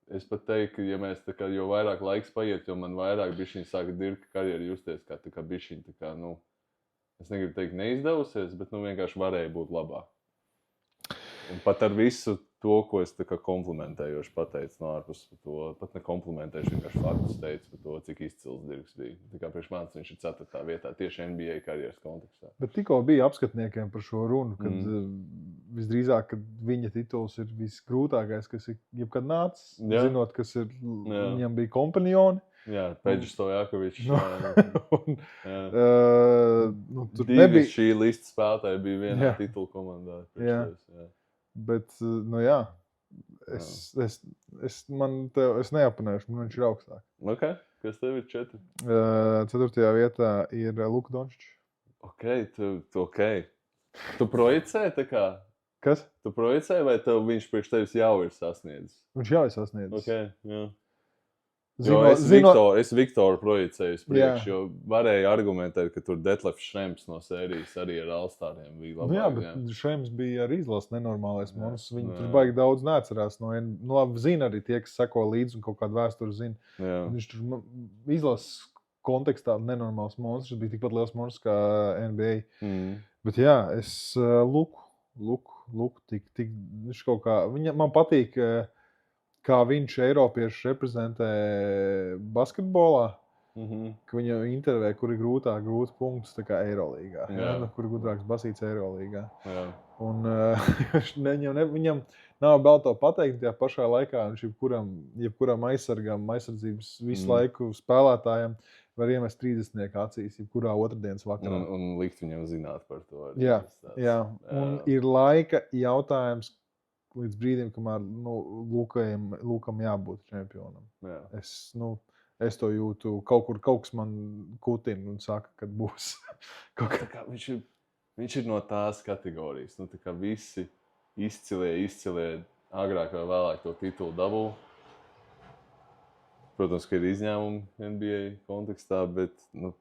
Es pat teiktu, ka, ja mēs tā kā jo vairāk laiks paiet, jo man vairāk bišķiņi sāka Dirka karjeru justies, kā tā kā bišķiņi, tā kā, es negribu teikt neizdevusies, bet vienkārši varēja būt labāk. Un pat ar visu to, ko es tā kā komplimentējoši pateicu no ārpus to, pat ne komplimentējuši, vienkārši faktus teicu par to, cik izcils Dirks bija. Tā kā priekš manis viņš ir 4. vietā tieši NBA karjeras kontekstā. Bet tikko bija apskatniekiem par šo runu, kad visdrīzāk, kad viņa tituls ir visgrūtākais, kas ir jebkad nācis, zinot, kas ir, viņam bija kompanjoni. Jā, Peģis Stojakovičs. Tur nebija... šī lista spēlētāji bija vienā titula komandā. Bet, es neapanēšu, man viņš ir augstāk. Ok, kas tev ir 4? 4. vietā ir Luka Dončičs. Ok. Tu projicē tā kā? Kas? Tu projicē vai viņš priekš tevis jau ir sasniedzis? Viņš jau ir sasniedzis. Ok, jā. Es Viktoru projicēju priekš, jo varēja argumentēt, ka tur Detlefs Šrems no sērijas arī ar All-Stariem bija labāk. Bet Šrems bija arī izlases nenormālais monus. Viņi tur baigi daudz neatcerās. Labi zina arī tie, kas seko līdzi un kaut kādu vēsturi zina. Viņš tur izlases kontekstā nenormāls monus. Viņš bija tikpat liels monus kā NBA. Bet jā, es Luku viņš kaut kā... Man patīk... kā viņš Eiropiešu reprezentē basketbolā, ka viņu intervē, kur ir grūti punktus, tā kā Eirolīgā. Kur ir gudrāks basīts Eirolīgā. Un viņam nav vēl to pateikt, tajā pašā laikā viņš jebkuram aizsardzības visu laiku spēlētājiem var iemest 30 acīs, jebkurā otrdienas vakarā. Un likt viņam zināt par to. Jā. Un ir laika jautājums, līdz brīdim, kamēr Lukam jābūt čempionam. Es to jūtu, kaut kas man kutina un saka, kad būs. Viņš ir no tās kategorijas. Tā kā visi izcilie agrāk vai vēlāk to titulu dabū. Protams, ka ir izņēmumi NBA kontekstā, bet, ja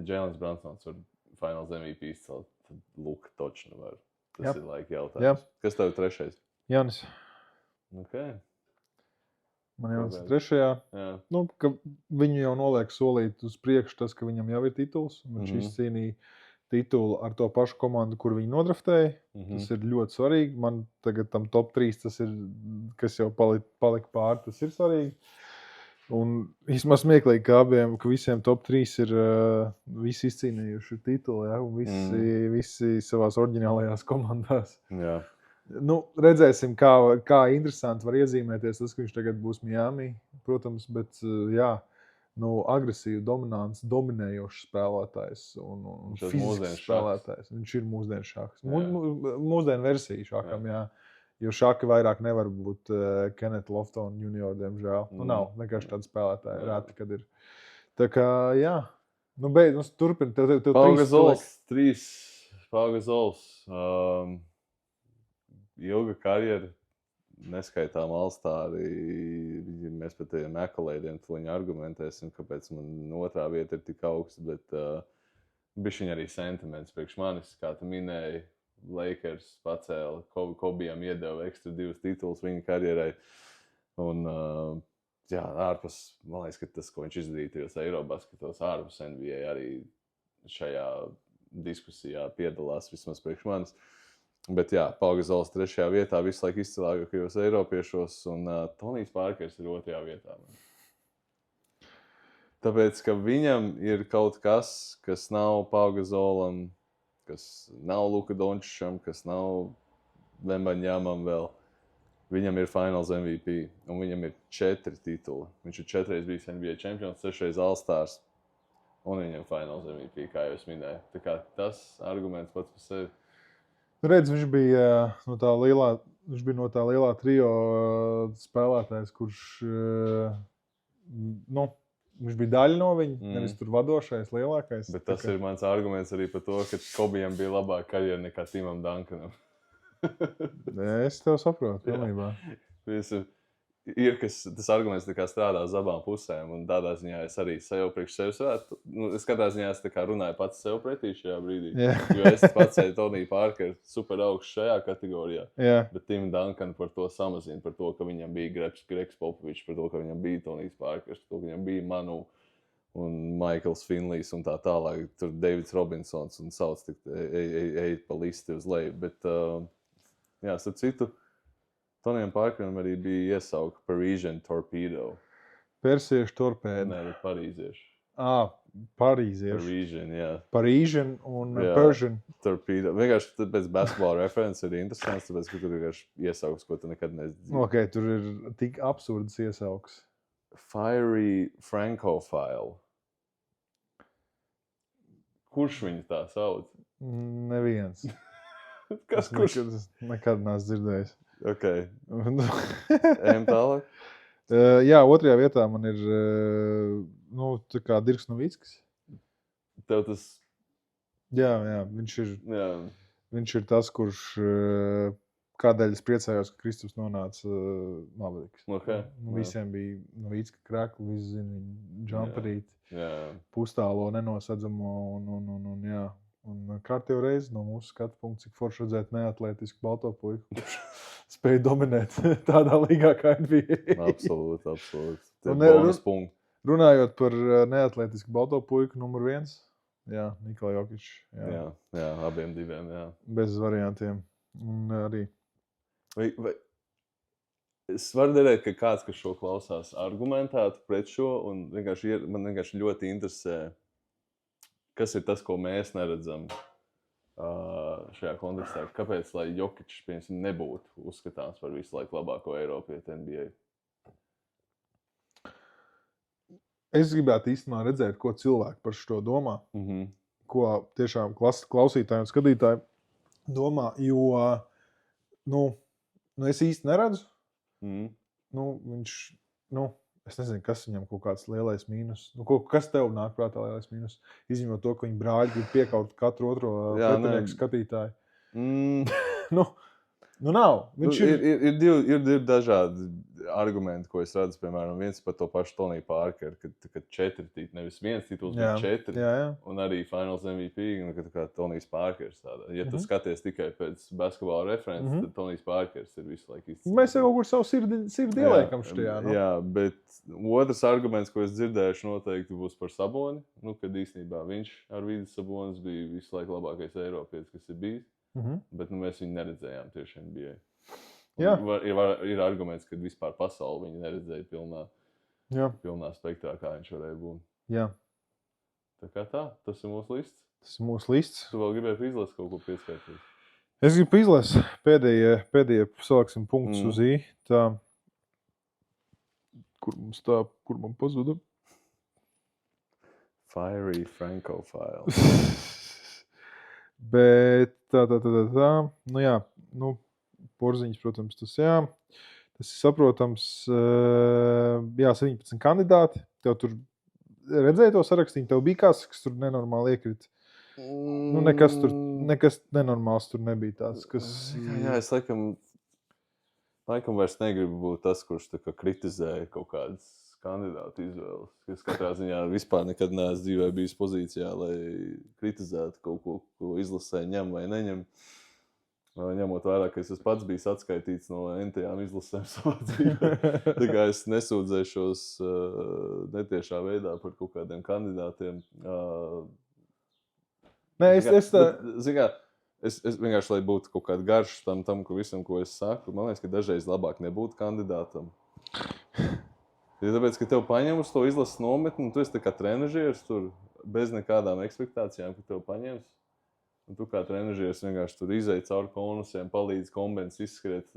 Jēlens Bransons var Finals MVP izcelt, tad Luka točni var. Tas ir laika jautājums. Kas tev ir 3? Jānis. Ok. Man Jānis ir 3. Ka viņu jau noliek solīt uz priekšu tas, ka viņam jau ir tituls. Viņš izcīnīja titulu ar to pašu komandu, kur viņi nodraftēja. Tas ir ļoti svarīgi. Man tagad tam top 3, tas ir, kas jau palika pāri, tas ir svarīgi. Un vismaz smieklīgi, ka visiem top 3 ir visi izcīnījuši titulu, ja? Un visi savās oriģinālajās komandās. Jā. Nu, redzēsim, kā interesanti var iezīmēties tas, ka viņš tagad būs Miami, protams, bet jā, agresīvi, dominējošs spēlētājs un fizisks spēlētājs. Viņš ir mūsdienu šāks. Mūsdienu versija šākam, jā. Jo šāki vairāk nevar būt Kenneth Lofton junior, diemžēl. Nav vienkārši tāda spēlētāja, rēti, kad ir. Tā kā, jā. Beidz, turpini. Pau Gasols. Ilga karjera, neskaitām All-Stāri. Mēs par tiem accolādiem tuliņi argumentēsim, kāpēc man otrā vieta ir tik augsta, bet bišķiņ arī sentiments priekš manis, kā tu minēji. Lakers pacēla, Kobijam iedeva ekstra 2 titulus viņa karjerai. Un, jā, ārpus, man liekas, ka tas, ko viņš izdarīja tajos Eirobasketos, ārpus NBA arī šajā diskusijā piedalās vismaz priekš manis. Bet jā, Pau Gasols 3. vietā visu laiku izcilākajos eiropiešos, un Tonijs Parkers ir 2. vietā. Tāpēc, ka viņam ir kaut kas nav Pau Gasolam, kas nav Luka Dončičam, kas nav Vembaņāmam vēl. Viņam ir Finals MVP, un viņam ir 4 tituli. Viņš ir 4 reiz bijis NBA čempions, 6 reiz All-Stars, un viņam Finals MVP, kā jau es minēju. Tā kā tas arguments pats par sevi. Redz, viņš bija no tā lielā trio spēlētājs, kurš, viņš bija daļa no viņa, nevis tur vadošais, lielākais. Bet tas ir mans arguments arī par to, ka Kobijam bija labāka karjera nekā Timam Duncanam. Es tev saprotu, pilnībā. Tas arguments tā kā strādā uz abām pusēm, un tādā ziņā es arī sev priekš sevis varētu. Es katrā ziņā es tā kā runāju pats sev pretī šajā brīdī. Jo es pacēju Toniju Parkeru super augstu šajā kategorijā. Bet Tim Duncan par to samazina, par to, ka viņam bija Gregs Popovičs, par to, ka viņam bija Tonijs Parkers, par to, ka viņam bija Manu un Michaels Finleys un tā tālāk. Tur Davids Robinsons un sauc tik ej pa listi uz leju. Bet, jā, starp citu, Tonijam Parkeram arī bija iesauka Parisian Torpedo. Persiešu torpēda. Nē, bet parīziešu. Parīziešu. Parisian, jā. Parisian un Persian. Torpedo. Vienkārši pēc basketbola references ir interesants, tāpēc, ka tur vienkārši iesauks, ko tu nekad neesi. Ok, tur ir tik absurds iesauks. Fiery Francophile. Kurš viņu tā sauc? Neviens. Kurš? Nekad neesmu dzirdējis. Ok. Ejam tālāk? Jā, 2. vietā man ir tā kā Dirks Novickis. Tev tas... Jā, viņš ir tas, kurš kādēļ es priecājos, ka Kristaps nonāca Mavericks. Okay. Visiem bija Novicka krakli, visi zina viņu jumperīti, pustālo nenosadzamo un jā. Un kārtējo reizi no mūsu skatu punkta, cik forši redzēt neatletisku balto puiku, kurš spēja dominēt tādā līgā kā NBA. Absolūti. Bonus punkti. Runājot par neatletisku balto puiku numur 1, jā, Nikola Jokić. Jā, abiem diviem, jā. Bez variantiem. Un arī. Vai es varu derēt, ka kāds, kas šo klausās, argumentētu pret šo, un man vienkārši ļoti interesē, kas ir tas, ko mēs neredzam šajā kontekstā? Kāpēc, lai Jokić, piemēram, nebūtu uzskatāms par visu laiku labāko Eiropietu NBA? Es gribētu īstenībā redzēt, ko cilvēki par šo domā. Ko tiešām klausītāji un skatītāji domā, jo es īsti neredzu. Viņš, es nezinu, kas viņam kaut kāds lielais mīnus. Kas tev nāk prātā lielais mīnus? Izņemot to, ka viņi brāļi grib piekaut katru otro pretinieku skatītāju. Nav. Viņš ir divi dažādi argumenti, ko es redzu, piemēram, viens par to pašu Toniju Parkeru, kad 4 tituls, nevis viens tituls, bet 4. Jā. Un arī Finals MVP, kad kā Tonijs Parkers. Ja tu skaties tikai pēc basketbola references, tad Tonijs Parkers ir visu laiku izcīnījis. Mēs jau kaut kur savu sirdi ieliekam šajā. Nu? Jā, bet otrs arguments, ko es dzirdēšu, noteikti būs par Saboni. Kad īstenībā viņš ar Vidas Sabonis bija visu laiku labākais Eiropietis, kas ir bijis. Bet mēs viņu neredzējām tieši NBA. Ir arguments, ka vispār pasauli viņu neredzēja pilnā spektrā, kā viņš varēja būt. Jā. Tā kā tā, tas ir mūsu lists. Tas ir mūsu lists. Tu vēl gribēji izlasīt kaut ko pieskaitīt? Es gribu izlasīt pēdējie saliksim punktus uz I. Tā, kur man pazuda? Fiery Francophile. Bet tā. Nu jā, porziņas, protams, tas jā. Tas ir saprotams. Jā, 17 kandidāti. Tev tur redzēji to sarakstīņu? Tev bija kas tur nenormāli iekrita? Nekas nenormāls tur nebija tāds, kas... Jā, es laikam vairs negribu būt tas, kurš tā kā kritizēja kaut kādas kandidātu izvēles. Es katrā ziņā vispār nekad neesmu dzīvē bijis pozīcijā, lai kritizētu kaut ko, ko izlasē ņem vai neņem. Ņemot vērā, ka es pats bijis atskaitīts no entajām izlasēm savā dzīvē. Tā kā es nesūdzēšos netiešā veidā par kaut kādiem kandidātiem. Es vienkārši, lai būtu kaut kāda garša tam visam, ko es saku, man liekas, ka dažreiz labāk nebūt kandidātam. Tāpēc, ka tev paņem uz to izlases nometni, un tu esi tā kā trenežieris tur bez nekādām ekspektācijām, ka tev paņems. Un tu kā trenežieris vienkārši tur izej cauri konusiem, palīdz kombinēs izskriet,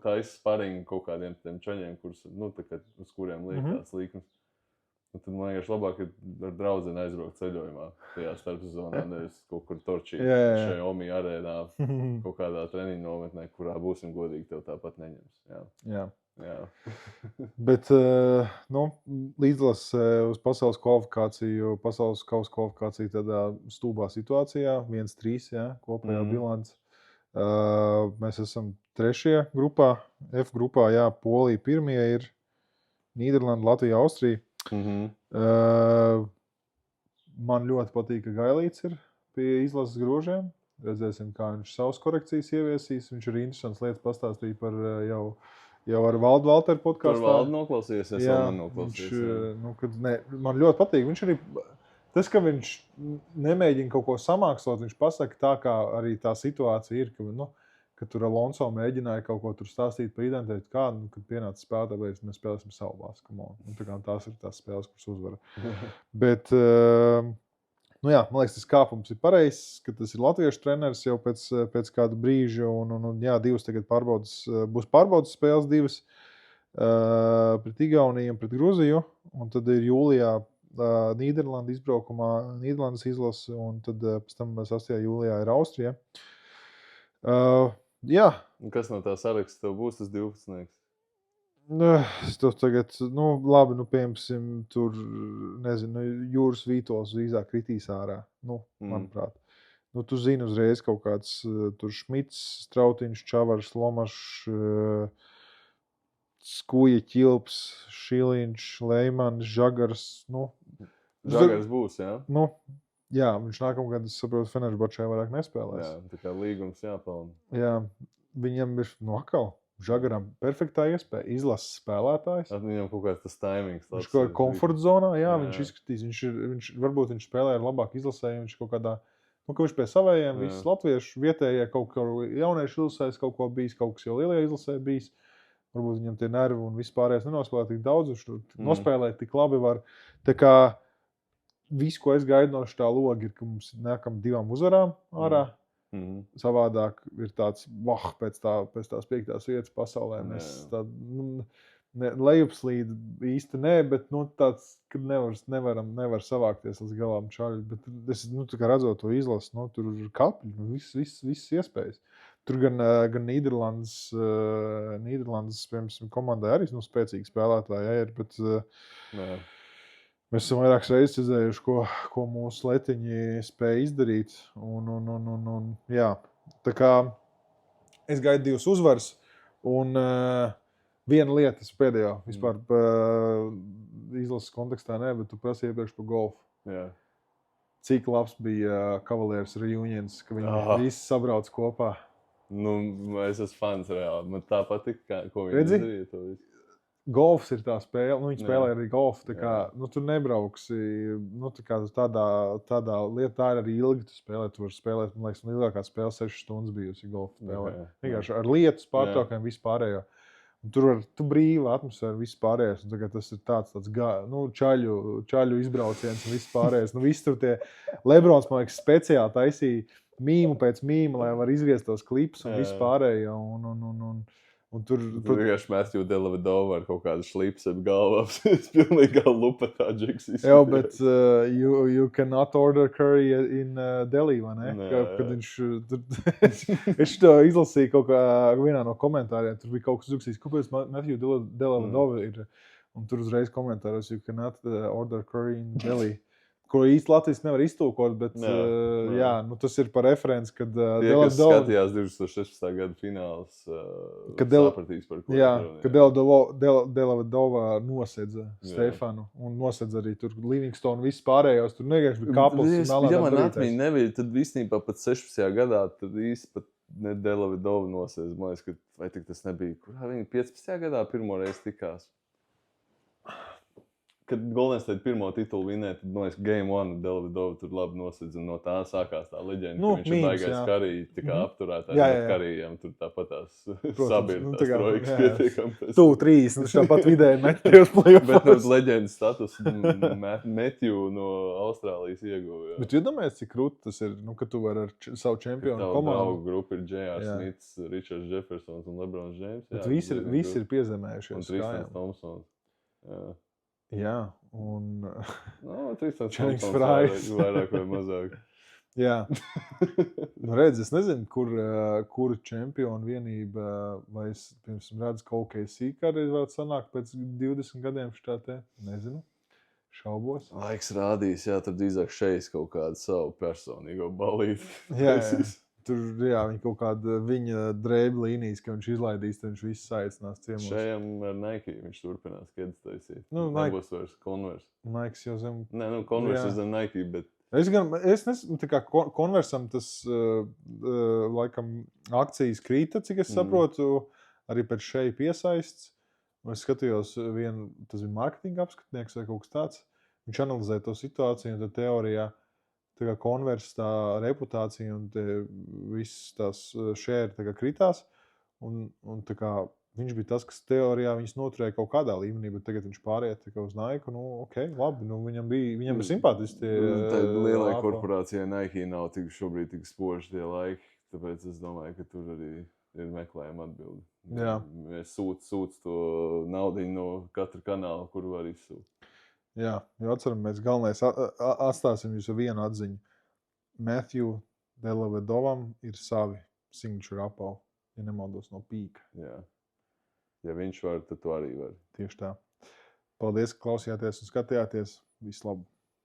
taisa sparingu kaut kādiem tiem čaļiem, uz kuriem liekās līkums. Un tad man vienkārši labāk ir ar draudzeni aizbraukt ceļojumā tajā starpsezonā, nevis kaut kur torčīt šajā Omi arēnā, kaut kādā treniņu nometnē, kurā būsim godīgi, tev tāpat neņems. Jā. Bet līdzlas uz pasaules kausa kvalifikāciju tādā stulbā situācijā, 1-3, kopējā bilants. Mēs esam 3. grupā, F grupā, Polija 1. ir, Nīderlanda, Latvija, Austrija. Man ļoti patīk, ka Gailīts ir pie izlases grožiem. Redzēsim, kā viņš savas korekcijas ieviesīs. Viņš ir interesants lietas pastāstīja par jau ar Valdu Valteru podkāstā. Par Valdu noklausījies, es vēl noklausījies. Man ļoti patīk. Viņš arī, tas, ka viņš nemēģina kaut ko samākslot, viņš pasaka tā, kā arī tā situācija ir, ka tur Alonso mēģināja kaut ko tur stāstīt par identitāti kādu, kad pienāca spēlētājs, mēs spēlēsim savu basketbolu. Tās ir tās spēles, kuras uzvara. Bet, man liekas, tas kāpums ir pareizs, ka tas ir latviešu treneris jau pēc kādu brīžu, un 2 tagad būs pārbaudas spēles 2 pret Igauniju un pret Gruziju, un tad ir jūlijā Nīderlanda izbraukumā, Nīderlandes izlase, un tad pēc tam 8. jūlijā ir Austrija. Un kas no tā saraksta tev būs tas 12? Es to tagad, labi, piemēram, tur, nezinu, Jūras Vītols drīzāk kritīs ārā, manuprāt. Tu zini uzreiz kaut kāds tur Šmits, Strautiņš, Čavars, Lomašs, Skuja, Ķilps, Šiliņš, Leimans, Žagars, Žagars būs, jā? Jā, viņš nākamgad, es saprotu, Fenerbahčē vairāk nespēlēs. Jā, tā kā līgums jāpelna. Jā, viņam ir atkal Žagaram perfektā iespēja, izlases spēlētājs. Viņam kaut kāds tas timings. Viņš kaut kādā komforta zonā, viņš izskatīs, varbūt viņš spēlē ar labāku izlasēju, viņš kaut kādā, ka viņš pie savējiem, visi latviešu vietējie kaut kā jauniešu izlasēs, kaut ko bijis, kaut kas jau lielajā izlasē bijis. Varbūt viņam tie nervi un vispārējais nenospēlē tik daudz, viņš nospēlē tik labi var. Tā kā viss, ko es gaidu no šitā loga, ir, ka mums nākam 2 uzvarām ārā. Savādāk ir tāds, pēc tās 5. vietas pasaulē. Mēs lejupslīd īsti nē, bet tāds, kad nevar savākties līdz galām čaļi. Bet es, tā kā redzot to izlasu, tur ir kapļi, viss iespējas. Tur gan Nīderlandes, piemēram, komandai arī spēcīgi spēlētāji ir, bet mēs esam vairākas reizes redzējuši, ko mūsu letiņi spēja izdarīt. Tā kā es gaidu 2 uzvaras, un Viena lieta, es pēdējo vispār izlases kontekstā ne, bet tu prasīji iepriekš par golfu. Jā. Cik labs bija Cavaliers reunions, ka viņi visi sabrauc kopā. Nu, es esmu fans reāli. Man tā patika, ko viņi Redzi? izdarīja to visu. Golfs ir tā spēle, viņi spēlē Jā. arī golfu, tā kā, Jā. tu nebrauksi, tā kā tādā lietā, tā ir arī ilgi tu spēlē, tu vari spēlēt, man liekas, ilgākā spēle 6 stundas bijusi golfu spēlē. Jā. Vienkārši ar lietu pārtraukiem vispārējo. Un tur var, tu brīva atmosfēra vispārējais, un tagad tas ir tāds čaļu izbrauciens un vispārējais. Nu, viss tur tie Lebrons, man liekas, speciāli taisīja mīmu pēc mīma, lai var izviest tos klipus un vispārējo. Un tur vienkārši Matthew Dellavedova ar kaut kādu šlips ap galvu. Es pilnīgi kā lupatā džeks. Jā, bet you cannot order curry in Delhi, vai ne? Kad viņš to izlasīja kaut kā vienā no komentāriem, tur bija kaut kas uzrakstījis, kāpēc Matthew Dellavedova ir, un tur uzreiz komentāros, you cannot order curry in Delhi. Ko īsti Latvijas nevar iztulkot, bet tas ir par referenci, kad Tie, kas skatījās 2016. gada fināls, sapratīs par ko. Jā, kad Dellavedova nosedza Stefanu un nosedza arī tur Livingstonu viss pārējos, tur vienkārši bija kapls. Ja man atmiņa nebija, tad īstenībā pat 16. gadā, tad īsti pat ne Dellavedova nosedza. Man liekas, ka vai tik tas nebija, kurā viņi 15. gadā pirmo reizi tikās. Kad Golden State pirmo titulu vinēja, tad, man liekas, Game 1 Dellavedova tur labi nosedz, un no tā sākās tā leģenda, ka viņš ir baigais Karī, tā kā apturētājs, bet Karījiem tur tāpat tās sabir tās trojkas pietiekami. Tu 30, viņš tāpat vidēji met tajos play-offs. Bet no leģendas status Matthew no Austrālijas ieguva. Bet iedomājies, cik krūti tas ir, ka tu vari ar savu čempionu komandu. Tavu draugu grupu ir J.R. Smiths, Richards Jeffersons un LeBrons James. Bet visi ir piezemējušies. Un Tristans Thompsons. Jā, un Tristans Čenings Thompsons Frais. vairāk vai mazāk. Jā. Redz, es nezinu, kur čempionu vienība, vai es, piemēram, redzu, ka OKC kādreiz varētu sanākt pēc 20 gadiem šitā te. Nezinu. Šaubos. Laiks rādīs, tur drīzāk šeit kaut kādu savu personīgo balīti. Jā. Tur, viņi kaut kāda viņa drēbju līnijas, ka viņš izlaidīs, tad viņš viss aicinās ciemos. Šajam ar Nike viņš turpinās kedus taisīt. Nebūs vairs Converse. Nike jau zem... Nē, Converse ir zem Nike, bet... Es nezinu, tā kā Conversam tas, laikam, akcijas krīta, cik es saprotu, arī pēc šeit piesaists. Es skatījos tas bija marketinga apskatnieks vai kaut kas tāds. Viņš analizēja to situāciju un tad teorijā tā kā Converse tā reputācija un viss tās share tā kā kritās. Un tā kā viņš bija tas, kas teorijā viņas noturēja kaut kādā līmenī, bet tagad viņš pāriet uz Nike. Labi, viņam bija simpātiski. Tā lielai korporācijai Nike nav šobrīd tik spoži tie laiki, tāpēc es domāju, ka tur arī ir meklējama atbildi. Jā. Mēs sūc to naudiņu no katra kanāla, kuru var izsūt. Jā, jo atceramies, galvenais atstāsim jūs ar vienu atziņu. Matthew Dellavedovam ir savi signature apavi, ja nemaldos no pīka. Jā. Ja viņš var, tad tu arī var. Tieši tā. Paldies, ka klausījāties un skatījāties. Visu labu!